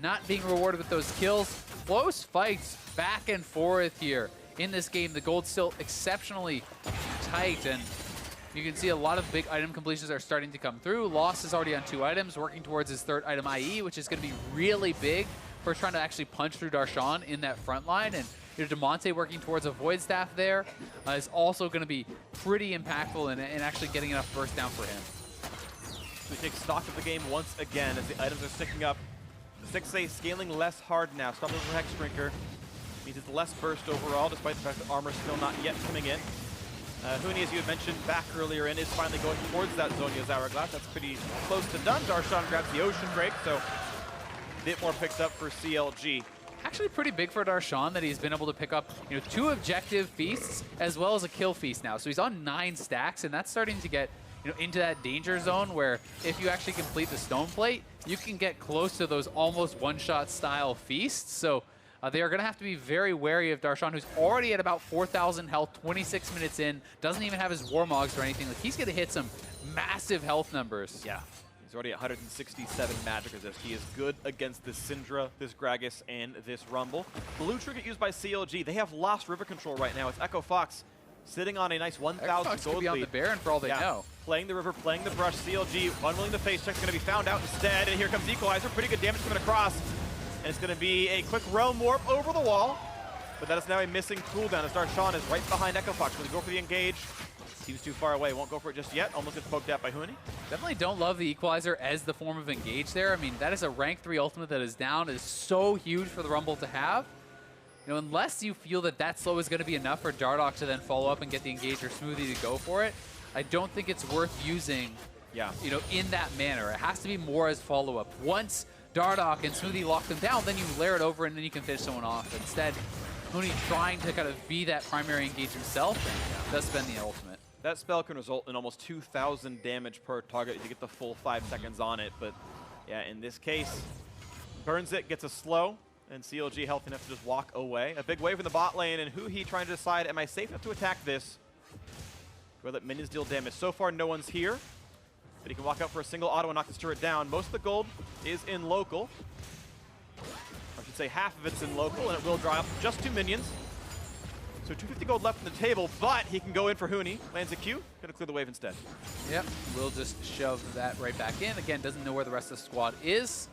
Not being rewarded with those kills. Close fights back and forth here in this game. The gold's still exceptionally tight, and you can see a lot of big item completions are starting to come through. Lost is already on 2 items, working towards his 3rd item IE, which is going to be really big for trying to actually punch through Darshan in that front line. And you know, Damonte working towards a Void Staff there is also going to be pretty impactful and actually getting enough burst down for him. So we take stock of the game once again as the items are sticking up. Stixxay scaling less hard now. Stop over Hex Drinker. Means it's less burst overall, despite the fact that armor's still not yet coming in. Huni, as you had mentioned back earlier in, is finally going towards that Zhonya's Hourglass. That's pretty close to done. Darshan grabs the Ocean Break, so a bit more picked up for CLG. Actually pretty big for Darshan that he's been able to pick up 2 objective feasts as well as a kill feast now. So he's on 9 stacks, and that's starting to get into that danger zone where if you actually complete the Stone Plate, you can get close to those almost one-shot style feasts. So they are going to have to be very wary of Darshan, who's already at about 4,000 health, 26 minutes in, doesn't even have his Warmogs or anything. Like, he's going to hit some massive health numbers. Yeah, he's already at 167 magic resist. He is good against this Syndra, this Gragas, and this Rumble. Blue Trinket used by CLG. They have lost river control right now. It's Echo Fox sitting on a nice 1,000 gold be on lead. the Baron for all they know. Playing the river, playing the brush. CLG unwilling to face check, going to be found out instead. And here comes Equalizer. Pretty good damage coming across. And it's going to be a quick realm warp over the wall. But that is now a missing cooldown as Darshan is right behind Echo Fox. Will he go for the engage? Seems too far away. Won't go for it just yet. Almost gets poked out by Huni. Definitely don't love the Equalizer as the form of engage there. I mean, that is a rank 3 ultimate that is down. It is so huge for the Rumble to have. Unless you feel that that slow is going to be enough for Dardoch to then follow up and get the engage or Smoothie to go for it, I don't think it's worth using, in that manner. It has to be more as follow-up. Once Dardoch and Smoothie lock them down, then you layer it over and then you can finish someone off. Instead, Huni trying to kind of be that primary engage himself and does spend the ultimate. That spell can result in almost 2,000 damage per target if you get the full 5 seconds on it. But yeah, in this case, burns it, gets a slow, and CLG healthy enough to just walk away. A big wave in the bot lane, and Huhi trying to decide, am I safe enough to attack this? Will let minions deal damage. So far, no one's here, but he can walk out for a single auto and knock this turret down. Most of the gold is in local. I should say half of it's in local, and it will drop just 2 minions. So 250 gold left on the table, but he can go in for Huni. Lands a Q, gonna clear the wave instead. Yep, we'll just shove that right back in. Again, doesn't know where the rest of the squad is.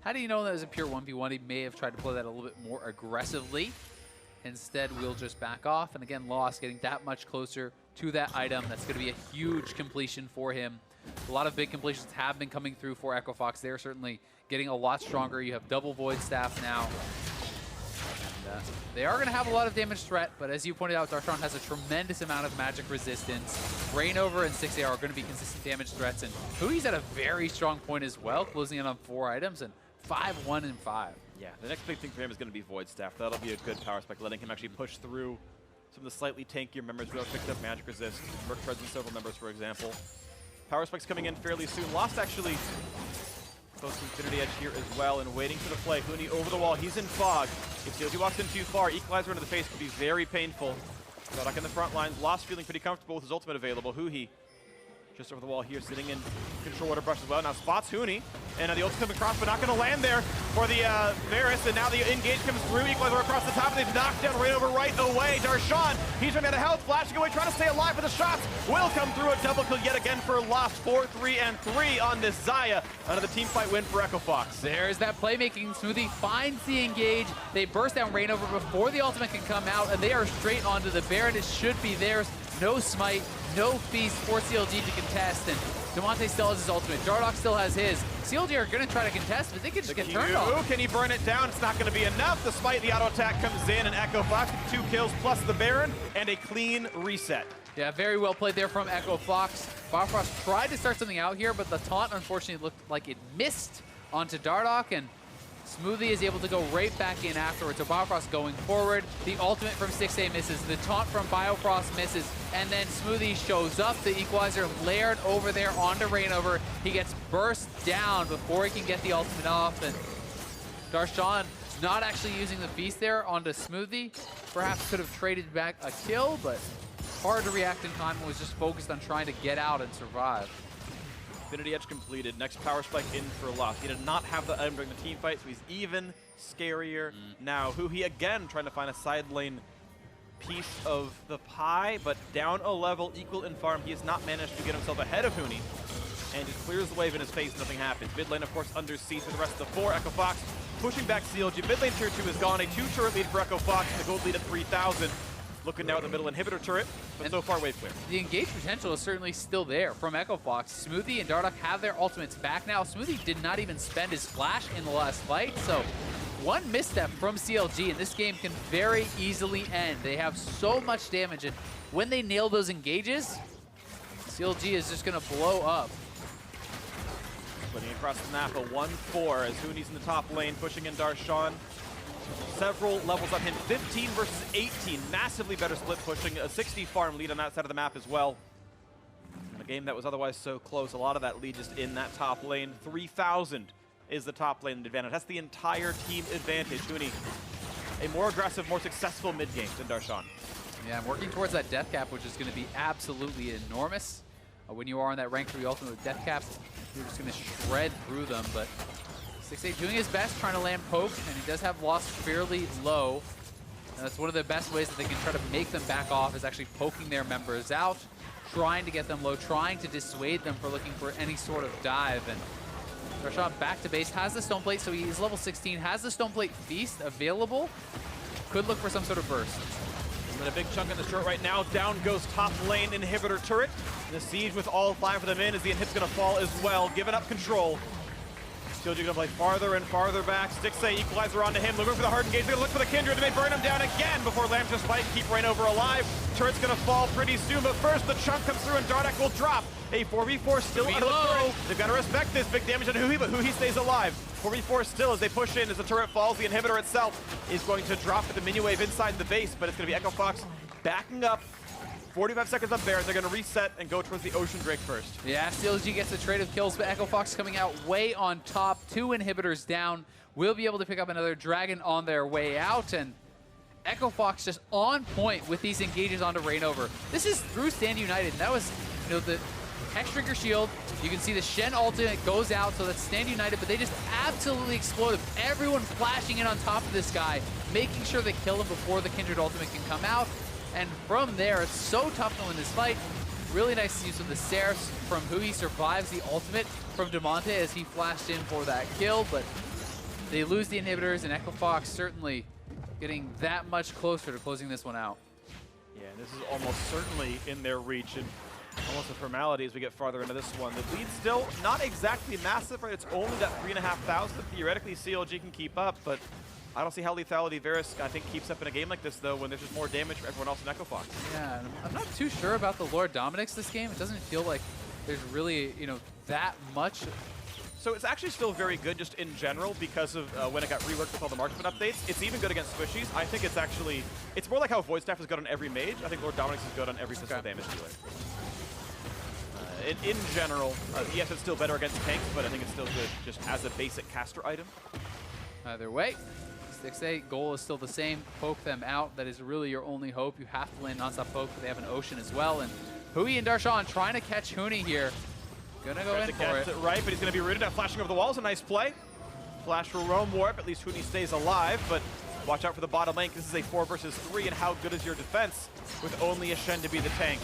How do you know that was a pure 1v1? He may have tried to play that a little bit more aggressively. Instead, we'll just back off. And again, Lost getting that much closer to that item. That's going to be a huge completion for him. A lot of big completions have been coming through for Echo Fox. They're certainly getting a lot stronger. You have double Void Staff now. And, they are going to have a lot of damage threat, but as you pointed out, Darshan has a tremendous amount of magic resistance. ReignOver and Stixxay are going to be consistent damage threats, and Huhi's at a very strong point as well, closing in on 4 items and 5, 1, and 5. Yeah, the next big thing for him is going to be Void Staff. That'll be a good power spec, letting him actually push through some of the slightly tankier members who have picked up magic resist. Merc Treads and several members, for example. Power spec's coming in fairly soon. Lost actually Close to Infinity Edge here as well, and waiting for the play. Huni over the wall, he's in fog. If CLG walks in too far, Equalizer into the face could be very painful. Dardoch in the front lines, Lost feeling pretty comfortable with his ultimate available. Huhi just over the wall here, sitting in control water brush as well. Now spots Huni, and the ultimate coming across, but not going to land there for the Varus, and now the engage comes through. Equalizer across the top, and they've knocked down ReignOver right away. Darshan, he's running out of health, flashing away, trying to stay alive, but the shots will come through. A double kill yet again for Lost. 4, 3, and 3 on this Xayah. Another team fight win for EchoFox. There's that playmaking. Smoothie finds the engage. They burst down ReignOver before the ultimate can come out, and they are straight onto the Baron. It should be theirs. No smite, no feast for CLG to contest, and Damonte still has his ultimate. Dardoch still has his. CLG are going to try to contest, but they could just get turned off. Can he burn it down? It's not going to be enough. Despite the auto attack comes in, and EchoFox with 2 kills plus the Baron and a clean reset. Yeah, very well played there from EchoFox. Biofrost tried to start something out here, but the taunt unfortunately looked like it missed onto Dardoch, and Smoothie is able to go right back in afterwards. So Biofrost going forward. The ultimate from Stixxay misses. The taunt from Biofrost misses. And then Smoothie shows up. The Equalizer layered over there onto ReignOver. He gets burst down before he can get the ultimate off. And Darshan not actually using the Feast there onto Smoothie. Perhaps could have traded back a kill, but hard to react in time. Was just focused on trying to get out and survive. Infinity Edge completed. Next power spike in for Lost. He did not have the item during the team fight, so he's even scarier now. Huhi again trying to find a side lane piece of the pie, but down a level, equal in farm. He has not managed to get himself ahead of Huni, and just clears the wave in his face. Nothing happens. Mid lane, of course, under siege for the rest of the 4. EchoFox pushing back CLG. Mid lane tier 2 is gone. A 2-turret lead for EchoFox. The gold lead at 3,000. Looking now at the middle inhibitor turret, but and so far wave clear. The engage potential is certainly still there from EchoFox. Smoothie and Dardoch have their ultimates back now. Smoothie did not even spend his flash in the last fight, so one misstep from CLG and this game can very easily end. They have so much damage, and when they nail those engages, CLG is just going to blow up. Splitting across the map, a 1-4 as Huni's in the top lane, pushing in Darshan. Several levels on him, 15 versus 18, massively better split, pushing a 60 farm lead on that side of the map as well. In a game that was otherwise so close, a lot of that lead just in that top lane. 3,000 is the top lane advantage. That's the entire team advantage. Huni, a more aggressive, more successful mid game than Darshan. Yeah, I'm working towards that death cap, which is going to be absolutely enormous. When you are on that rank 3 ultimate with death caps, you're just going to shred through them, but Stixxay doing his best, trying to land poke, and he does have Lost fairly low. And that's one of the best ways that they can try to make them back off, is actually poking their members out, trying to get them low, trying to dissuade them for looking for any sort of dive. And Darshan back to base, has the Stone Plate, so he's level 16, has the Stone Plate Feast available. Could look for some sort of burst. And a big chunk in the turret right now. Down goes top lane inhibitor turret. The siege with all 5 of them in as the inhib's going to fall as well, giving up control. CLG going to play farther and farther back. Stixxay Equalizer onto him, looking for the hard engage. They're going to look for the Kindred. They may burn him down again before Lamb just fight, keep ReignOver alive. Turret's going to fall pretty soon, but first the chunk comes through and Dardoch will drop. A 4v4 still under the turret. They've got to respect this. Big damage on Huhi, but Huhi stays alive. 4v4 still as they push in, as the turret falls. The inhibitor itself is going to drop with the minion wave inside the base, but it's going to be EchoFox backing up. 45 seconds up there, and they're going to reset and go towards the Ocean Drake first. Yeah, CLG gets a trade of kills, but EchoFox coming out way on top. 2 inhibitors down. Will be able to pick up another dragon on their way out, and EchoFox just on point with these engages onto ReignOver. This is through Stand United. That was, you know, the Hex Trigger Shield. You can see the Shen ultimate goes out, so that's Stand United, but they just absolutely explode. Everyone flashing in on top of this guy, making sure they kill him before the Kindred ultimate can come out. And from there, it's so tough to win this fight. Really nice use of the Seraphs from Huhi. Survives the ultimate from Damonte as he flashed in for that kill, but they lose the inhibitors, and EchoFox certainly getting that much closer to closing this one out. Yeah, this is almost certainly in their reach, and almost a formality as we get farther into this one. The lead's still not exactly massive, right? It's only that 3,500. Theoretically, CLG can keep up, but I don't see how lethality Varus, I think, keeps up in a game like this, though, when there's just more damage for everyone else in EchoFox. Yeah, I'm not too sure about the Lord Dominix this game. It doesn't feel like there's really, you know, that much. So it's actually still very good just in general because of when it got reworked with all the marksman updates. It's even good against squishies. I think it's actually, it's more like how Void Staff is good on every mage. I think Lord Dominix is good on every physical damage dealer. in general, yes, it's still better against tanks, but I think it's still good just as a basic caster item. Either way, Stixxay goal is still the same. Poke them out. That is really your only hope. You have to land non-stop poke, but they have an ocean as well. And Huhi and Darshan trying to catch Huni here. Gonna go in for it. Right, but he's gonna be rooted at flashing over the walls. A nice play. Flash for Roam Warp. At least Huni stays alive, but watch out for the bottom lane. This is a 4 versus 3, and how good is your defense with only a Shen to be the tank?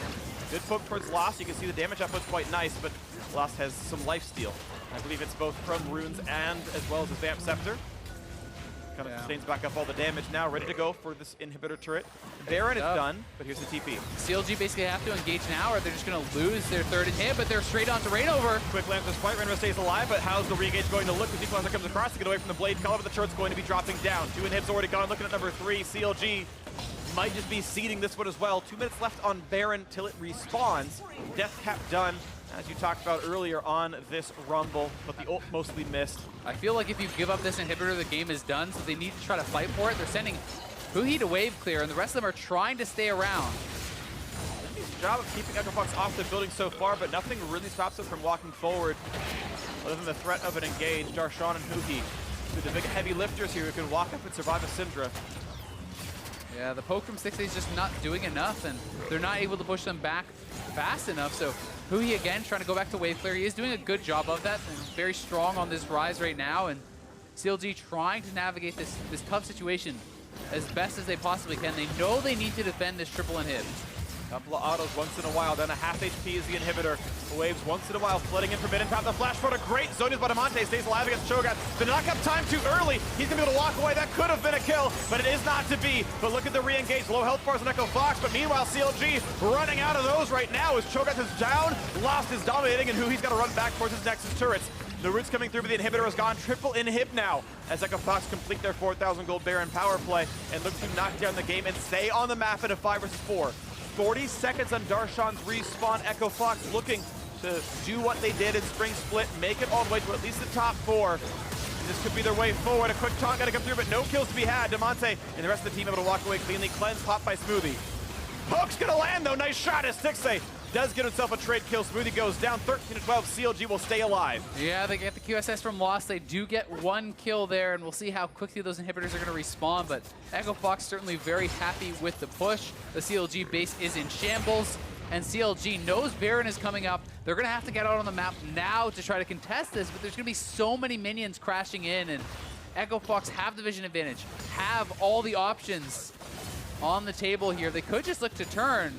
Good poke towards Lost. You can see the damage output's quite nice, but Lost has some lifesteal. I believe it's both from runes and as well as his Vamp Scepter. Kind of sustains back up all the damage now, ready to go for this inhibitor turret. Baron is done, but here's the TP. CLG basically have to engage now, or they're just going to lose their third hit, but they're straight on to ReignOver. Quick land this fight. ReignOver stays alive, but how's the re-engage going to look as Equalizer comes across to get away from the blade color, but the turret's going to be dropping down. 2 inhibs already gone. Looking at number 3, CLG might just be seeding this one as well. 2 minutes left on Baron till it respawns. Death cap done, as you talked about earlier on this Rumble, but the ult mostly missed. I feel like if you give up this inhibitor, the game is done, so they need to try to fight for it. They're sending Huhi to wave clear, and the rest of them are trying to stay around. Nice job of keeping EpicSkillshot off the building so far, but nothing really stops them from walking forward, other than the threat of an engage. Darshan and Huhi, the big heavy lifters here who can walk up and survive a Syndra. Yeah, the poke from Stixxay is just not doing enough, and they're not able to push them back fast enough. So Huhi again trying to go back to wave clear. He is doing a good job of that, and very strong on this Ryze right now. And CLG trying to navigate this tough situation as best as they possibly can. They know they need to defend this triple inhib. Couple of autos once in a while, then a half HP is the inhibitor. Waves once in a while, flooding in Forbidden Top. The flash for a great Zonia's, but Damonte stays alive against Cho'Gath. The knock-up time too early. He's gonna be able to walk away. That could have been a kill, but it is not to be. But look at the re-engage. Low health bars on EpicSkillshot, but meanwhile, CLG running out of those right now as Cho'Gath is down. Lost is dominating, and Huhi's got to run back towards his Nexus turrets. The roots coming through, but the inhibitor is gone. Triple inhib now as EpicSkillshot complete their 4,000 gold Baron power play and look to knock down the game and stay on the map in a 5 versus 4. 40 seconds on Darshan's respawn. EpicSkillshot looking to do what they did in Spring Split, make it all the way to at least the top 4. And this could be their way forward. A quick taunt gonna come through, but no kills to be had. Damonte and the rest of the team able to walk away cleanly. Cleanse popped by Smoothie. Poke's gonna land though. Nice shot as Stixxay does get himself a trade kill. Smoothie goes down 13-12. CLG will stay alive. Yeah, they get the QSS from Lost. They do get 1 kill there, and we'll see how quickly those inhibitors are going to respawn. But EpicSkillshot certainly very happy with the push. The CLG base is in shambles, and CLG knows Baron is coming up. They're going to have to get out on the map now to try to contest this, but there's going to be so many minions crashing in, and EpicSkillshot have the vision advantage, have all the options on the table here. They could just look to turn.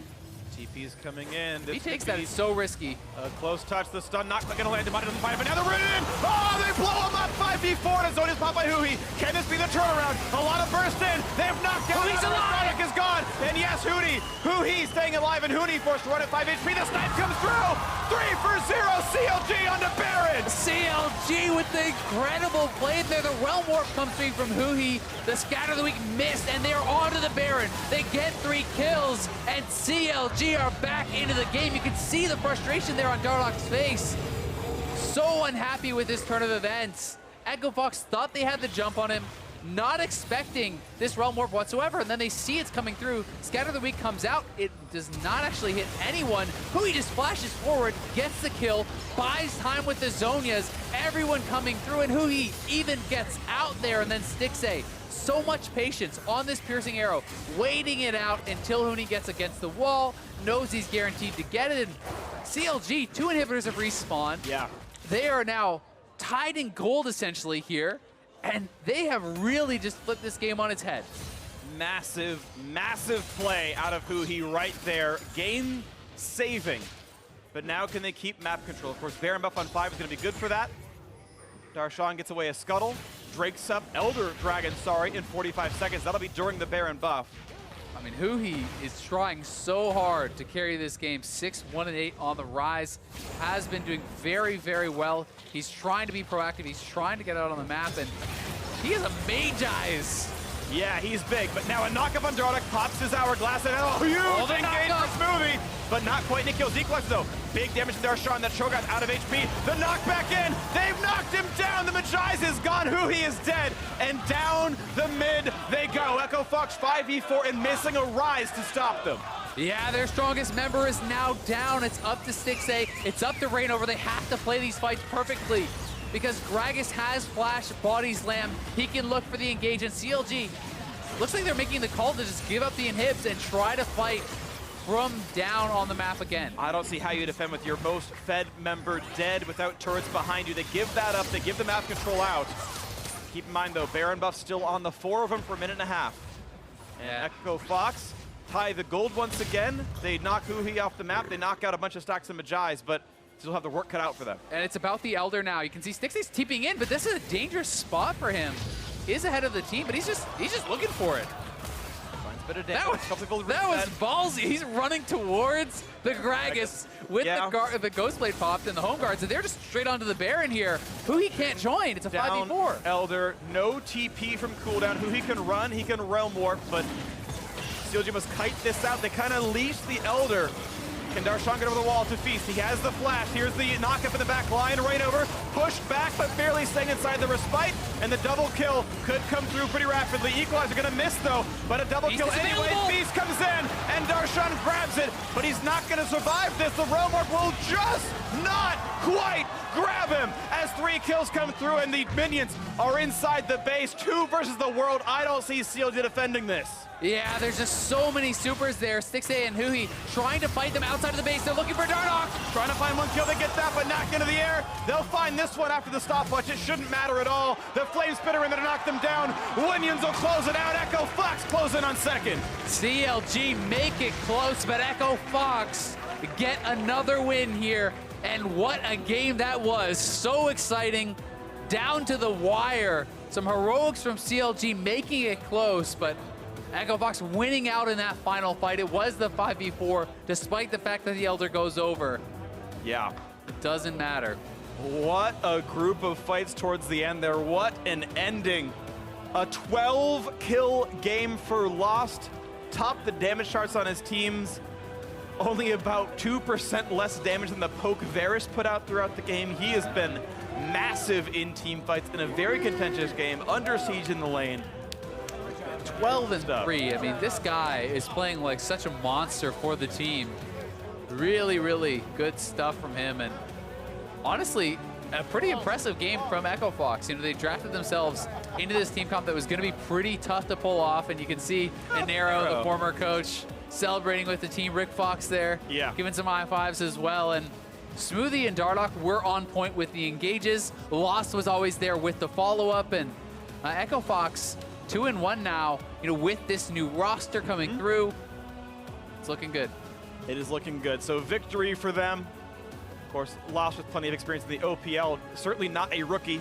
TP's coming in. He takes that. It's so risky. A close touch. The stun not going to land. Damonte doesn't find it, but now they're running in. Oh, they blow him up. 5v4 and Zonia's popped by Huhi. Can this be the turnaround? A lot of burst in. They've knocked down. Huhi's alive. Dardoch is gone. And yes, Huhi staying alive, and Huni forced to run at 5 HP. The snipe comes through. 3 for 0. CLG on the Baron. CLG with the incredible play there. The Realm Warp comes through from Huhi. The Scatter of the Week missed, and they're onto the Baron. They get 3 kills, and CLG are back into the game. You can see the frustration there on Dardoch's face. So unhappy with this turn of events. EpicSkillshot thought they had the jump on him, not expecting this Realm Warp whatsoever, and then they see it's coming through. Scatter of the Week comes out. It does not actually hit anyone. Huhi just flashes forward, gets the kill, buys time with the Zonias, everyone coming through, and Huhi even gets out there, and then Stixxay. So much patience on this piercing arrow, waiting it out until Huni gets against the wall, knows he's guaranteed to get it, and CLG, 2 inhibitors have respawned. Yeah. They are now tied in gold essentially here, and they have really just flipped this game on its head. Massive, massive play out of Huhi right there. Game saving. But now can they keep map control? Of course, Baron buff on 5 is going to be good for that. Darshan gets away a Scuttle. Drake's up, Elder Dragon, sorry, in 45 seconds. That'll be during the Baron buff. I mean, Huhi is trying so hard to carry this game. 6-1-8 on the Ryze. Has been doing very, very well. He's trying to be proactive. He's trying to get out on the map, and he has a Mage Eyes. Yeah, he's big, but now a knock-up on Dardoch pops his Hourglass, and a huge engage for Smoothie, but not quite any kills. Equalize though. Big damage to Darshan. That Cho'Gath out of HP. The knockback in. They've knocked him down. The Magi is gone. Huhi is dead. And down the mid they go. EpicSkillshot 5v4 and missing a Ryze to stop them. Yeah, their strongest member is now down. It's up to Stixxay. It's up to ReignOver. They have to play these fights perfectly because Gragas has flash, body slam. He can look for the engage, and CLG looks like they're making the call to just give up the inhibs and try to fight from down on the map again. I don't see how you defend with your most fed member dead without turrets behind you. They give that up. They give the map control out. Keep in mind, though, Baron buff still on the 4 of them for a minute and a half. And Echo Fox tie the gold once again. They knock Huhi off the map. They knock out a bunch of stacks of Magi's, but still have the work cut out for them. And it's about the Elder now. You can see Stixxay's TPing in, but this is a dangerous spot for him. He is ahead of the team, but he's just looking for it. That was ballsy. He's running towards the Gragas with the Ghost Blade popped and the home guards, and they're just straight onto the Baron here. Huhi can't join. It's a 5v4. Elder, no TP from cooldown. Huhi can run, he can realm warp, but CLG must kite this out. They kind of leash the Elder. Can Darshan get over the wall to feast? He has the flash. Here's the knock up in the back line. ReignOver pushed back, but barely staying inside the respite. And the double kill could come through pretty rapidly. Equalizer gonna miss though, but a double kill anyway. Feast comes in, and Darshan grabs it, but he's not gonna survive this. The Realm Warp will just not quite grab him as 3 kills come through, and the minions are inside the base. 2 versus the world. I don't see CLG defending this. Yeah, there's just so many supers there. Stixxay and Huhi trying to fight them outside of the base. They're looking for Dardoch. Trying to find 1 kill. They get that, but knocked into the air. They'll find this one after the stopwatch. It shouldn't matter at all. The Flame Spitter in there to knock them down. Winions will close it out. Echo Fox closing on second. CLG make it close, but Echo Fox get another win here. And what a game that was. So exciting. Down to the wire. Some heroics from CLG making it close, but Echo Fox winning out in that final fight. It was the 5v4, despite the fact that the Elder goes over. Yeah. It doesn't matter. What a group of fights towards the end there. What an ending. A 12-kill game for Lost. Topped the damage charts on his teams. Only about 2% less damage than the poke Varus put out throughout the game. He has been massive in team fights in a very contentious game, under siege in the lane. 12-3. I mean, this guy is playing like such a monster for the team. Really, really good stuff from him. And honestly, a pretty impressive game from Echo Fox. You know, they drafted themselves into this team comp that was going to be pretty tough to pull off. And you can see Nero, the former coach, celebrating with the team. Rick Fox there, giving some high fives as well. And Smoothie and Dardoch were on point with the engages. Lost was always there with the follow-up. And Echo Fox 2-1 now, you know, with this new roster coming through. It's looking good. It is looking good. So victory for them. Of course, Lost with plenty of experience in the OPL. Certainly not a rookie,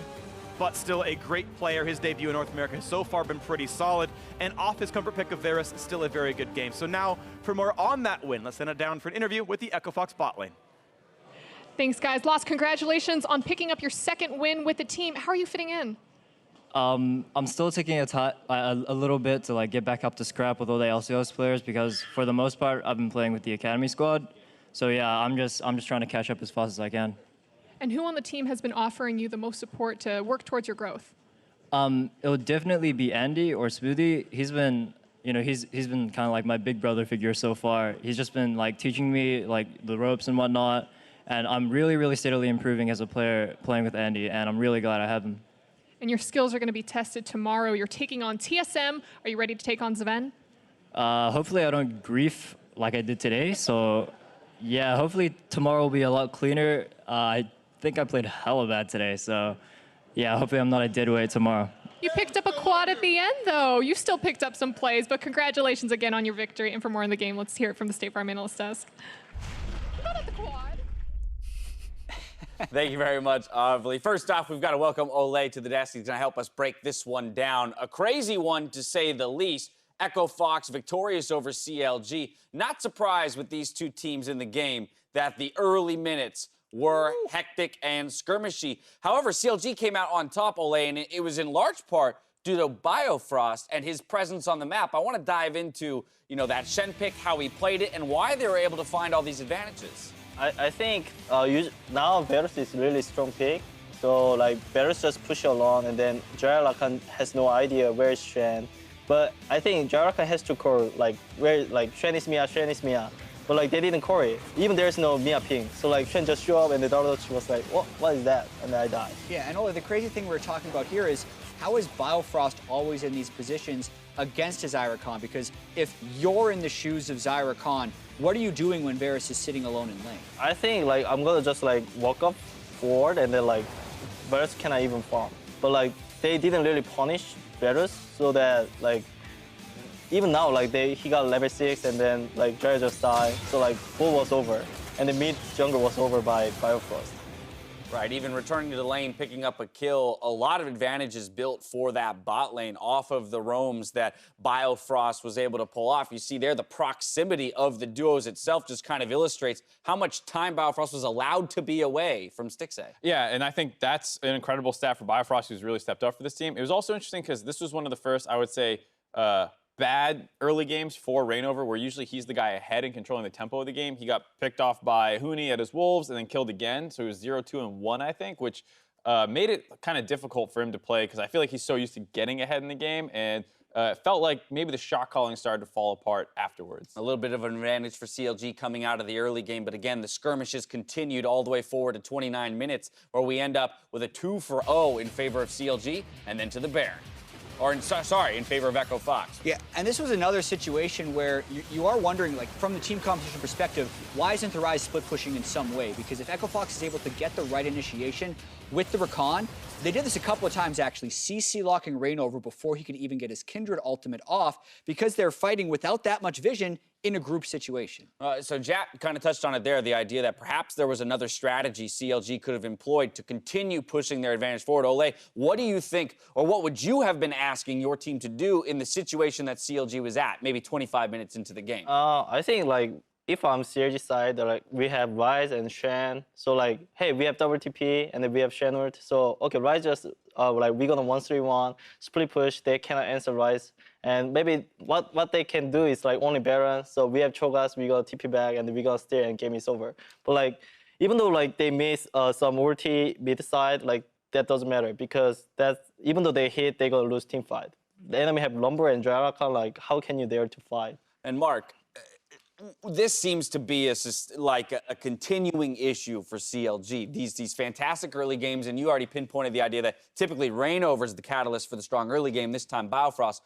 but still a great player. His debut in North America has so far been pretty solid. And off his comfort pick of Varus, still a very good game. So now, for more on that win, let's send it down for an interview with the Echo Fox bot lane. Thanks, guys. Lost, congratulations on picking up your 2nd win with the team. How are you fitting in? I'm still taking a little bit to like get back up to scrap with all the LCS players because for the most part I've been playing with the academy squad. So yeah, I'm just trying to catch up as fast as I can. And who on the team has been offering you the most support to work towards your growth? It would definitely be Andy or Smoothie. He's been, you know, he's been kind of like my big brother figure so far. He's just been like teaching me like the ropes and whatnot, and I'm really, really steadily improving as a player playing with Andy, and I'm really glad I have him. And your skills are going to be tested tomorrow. You're taking on TSM. Are you ready to take on Zven? Hopefully I don't grief like I did today. So yeah, hopefully tomorrow will be a lot cleaner. I think I played hella bad today. So yeah, hopefully I'm not a dead weight tomorrow. You picked up a quad at the end, though. You still picked up some plays, but congratulations again on your victory. And for more on the game, let's hear it from the State Farm Analyst Desk. Not at the quad. Thank you very much, Avli. First off, we've got to welcome Ole to the desk. He's going to help us break this one down. A crazy one, to say the least. Echo Fox victorious over CLG. Not surprised with these two teams in the game that the early minutes were hectic and skirmishy. However, CLG came out on top, Ole, and it was in large part due to Biofrost and his presence on the map. I want to dive into, you know, that Shen pick, how he played it, and why they were able to find all these advantages. I think now Varus is really strong pick. So like Varus just push along, and then Rakan has no idea where is Shen. But I think Rakan has to core like where like Shen is Mia. But like they didn't core it. Even there's no Mia ping. So like Shen just show up and the Dardoch was like, what is that? And then I died. Yeah, and Ole, the crazy thing we're talking about here is how is Biofrost always in these positions against his Rakan? Because if you're in the shoes of Rakan, what are you doing when Varus is sitting alone in lane? I think like I'm gonna just like walk up forward and then like Varus cannot even farm. But like they didn't really punish Varus so that like even now like he got level 6 and then like Xayah just died. So like full was over. And the mid jungle was over by Biofrost. Right, even returning to the lane, picking up a kill, a lot of advantages built for that bot lane off of the roams that Biofrost was able to pull off. You see there, the proximity of the duos itself just kind of illustrates how much time Biofrost was allowed to be away from Stixxay. Yeah, and I think that's an incredible stat for Biofrost, who's really stepped up for this team. It was also interesting because this was one of the first, I would say, bad early games for ReignOver, where usually he's the guy ahead and controlling the tempo of the game. He got picked off by Huni at his Wolves and then killed again. So he was 0-2-1, I think, which made it kind of difficult for him to play because I feel like he's so used to getting ahead in the game. And it felt like maybe the shot calling started to fall apart afterwards. A little bit of an advantage for CLG coming out of the early game, but again, the skirmishes continued all the way forward to 29 minutes, where we end up with a 2-0 in favor of CLG and then to the Baron. Or, in favor of Echo Fox. Yeah, and this was another situation where you are wondering, like, from the team composition perspective, why isn't the Ryze split pushing in some way? Because if Echo Fox is able to get the right initiation with the Rakan, they did this a couple of times, actually, CC locking ReignOver before he could even get his Kindred ultimate off, because they're fighting without that much vision in a group situation. So Jack kind of touched on it there, the idea that perhaps there was another strategy CLG could have employed to continue pushing their advantage forward. Ole, what do you think, or what would you have been asking your team to do in the situation that CLG was at, maybe 25 minutes into the game? I think like if I'm CLG side, like we have Ryze and Shen. So like, hey, we have WTP and then we have Shen ult. So okay, Ryze just like we're gonna 1-3-1 split push. They cannot answer Ryze, and maybe what they can do is like only Baron. So we have Cho'Gath, we got TP back, and then we got steer, and game is over. But like even though like they miss some ulti mid side, like that doesn't matter because that's even though they hit, they're gonna lose team fight. The enemy have Lumber and Rakan. Like how can you dare to fight? And Mark, this seems to be a continuing issue for CLG. These fantastic early games, and you already pinpointed the idea that typically ReignOver is the catalyst for the strong early game. This time Biofrost,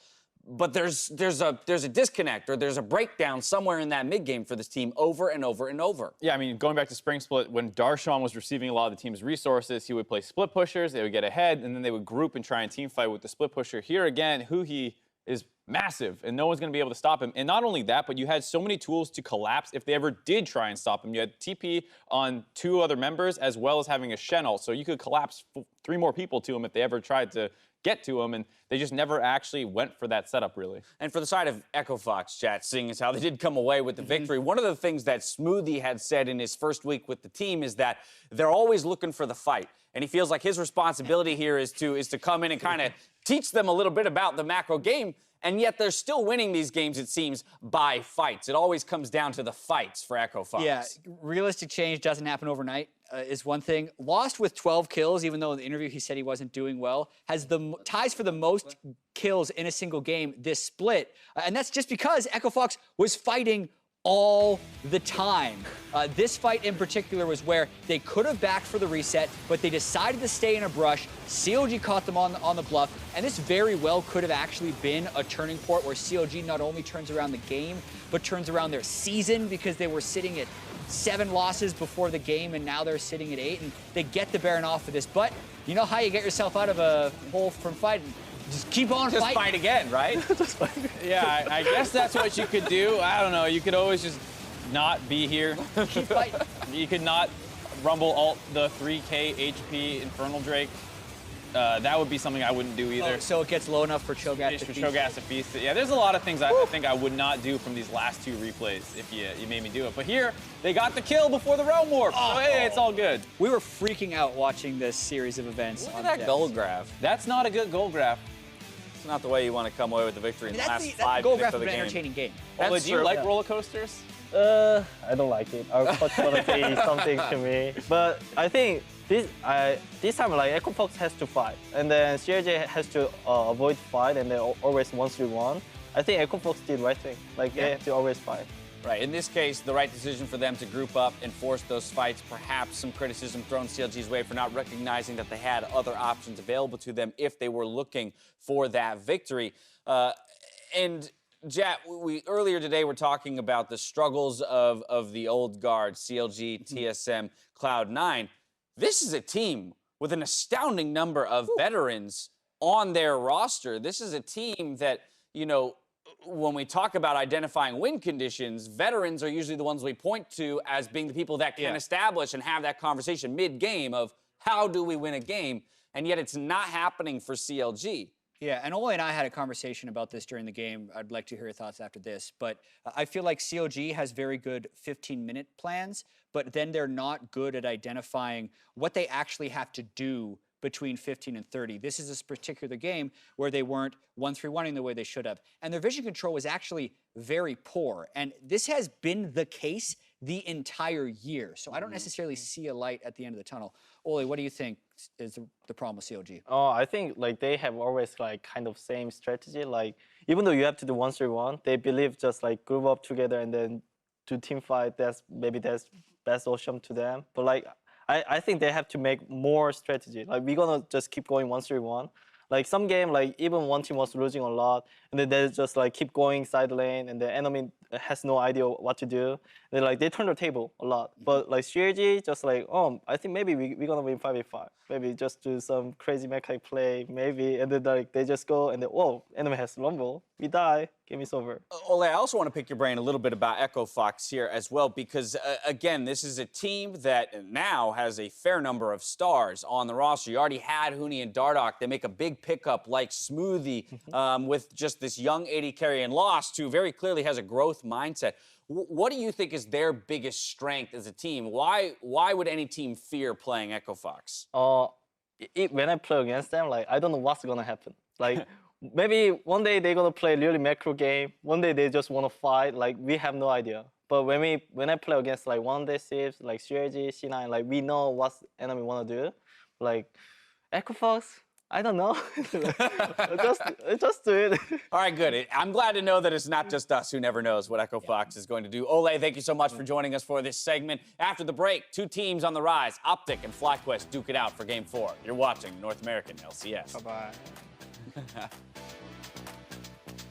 but there's a disconnect or there's a breakdown somewhere in that mid game for this team over and over and over. Yeah, I mean, going back to Spring Split, when Darshan was receiving a lot of the team's resources, he would play split pushers, they would get ahead, and then they would group and try and team fight with the split pusher. Here again, Huhi is massive, and no one's going to be able to stop him. And not only that, but you had so many tools to collapse if they ever did try and stop him. You had TP on 2 other members, as well as having a Shen ult, so you could collapse 3 more people to him if they ever tried to get to him, and they just never actually went for that setup, really. And for the side of Echo Fox, chat, seeing as how they did come away with the victory, one of the things that Smoothie had said in his first week with the team is that they're always looking for the fight. And he feels like his responsibility here is to come in and kind of teach them a little bit about the macro game. And yet they're still winning these games, it seems, by fights. It always comes down to the fights for Echo Fox. Yeah, realistic change doesn't happen overnight is one thing. Lost with 12 kills, even though in the interview he said he wasn't doing well, has the ties for the most kills in a single game this split. And that's just because Echo Fox was fighting all the time. This fight in particular was where they could have backed for the reset, but they decided to stay in a brush. CLG caught them on the bluff, and this very well could have actually been a turning point where CLG not only turns around the game, but turns around their season, because they were sitting at 7 losses before the game, and now they're sitting at 8, and they get the Baron off of this. But you know how you get yourself out of a hole from fighting? Just keep on fighting. Just fight again, right? Just fight. Yeah, I guess that's what you could do. I don't know. You could always just not be here. Keep fighting. You could not rumble alt the 3k HP Infernal Drake. That would be something I wouldn't do either. Oh, so it gets low enough for Cho'Gath to feast. Cho'Gath to feast it. Yeah, there's a lot of things I think I would not do from these last 2 replays if you made me do it. But here, they got the kill before the realm warp. So hey, it's all good. We were freaking out watching this series of events. Look at that goal graph. That's not a good goal graph. It's not the way you want to come away with the victory in the last 5 that's goal minutes graph of of the an game. entertaining game. Well, do you like roller coasters? I don't like it. Our coach wanna say something to me, but I think this time like Echo Fox has to fight, and then CLG has to avoid fight, and they always 1-3-1. I think Echo Fox did right thing. Like they have to always fight. Right. In this case, the right decision for them to group up and force those fights. Perhaps some criticism thrown CLG's way for not recognizing that they had other options available to them if they were looking for that victory. And Jat, we earlier today were talking about the struggles of the old guard, CLG, TSM, Cloud9. This is a team with an astounding number of veterans on their roster. This is a team that, you know, when we talk about identifying win conditions, veterans are usually the ones we point to as being the people that can establish and have that conversation mid-game of how do we win a game, and yet it's not happening for CLG. Yeah, and Ole and I had a conversation about this during the game. I'd like to hear your thoughts after this. But I feel like CLG has very good 15-minute plans, but then they're not good at identifying what they actually have to do between 15 and 30. This is this particular game where they weren't 1-3-1ing the way they should have. And their vision control was actually very poor. And this has been the case the entire year. So I don't necessarily see a light at the end of the tunnel. Ole, what do you think is the problem with CLG? I think like they have always like kind of same strategy. Like even though you have to do 1-3-1, they believe just like group up together and then do team fight. That's best option to them. But like I think they have to make more strategy. Like we're gonna just keep going 1-3-1. Like some game, like even one team was losing a lot, and then they just like keep going side lane, and the enemy has no idea what to do. And then like they turn the table a lot. But like CLG, just like I think maybe we're gonna win 5v5. Maybe just do some crazy mechanic play, maybe, and then like they just go and then whoa, enemy has Rumble, we die, game is over. Ole, I also want to pick your brain a little bit about Echo Fox here as well, because again, this is a team that now has a fair number of stars on the roster. You already had Huni and Dardoch. They make a big pickup like Smoothie with just this young AD carry, and Lost, who very clearly has a growth mindset. What do you think is their biggest strength as a team? Why would any team fear playing Echo Fox? When I play against them, like I don't know what's gonna happen. Like maybe one day they're gonna play really macro game. One day they just wanna fight. Like we have no idea. But when I play against like one-day Sieves, like CLG, C9, like we know what enemy wanna do. Like Echo Fox, I don't know. just do it. All right, good. I'm glad to know that it's not just us who never knows what Echo Fox is going to do. Ole, thank you so much for joining us for this segment. After the break, two teams on the rise, Optic and FlyQuest, duke it out for Game 4. You're watching North American LCS. Bye-bye.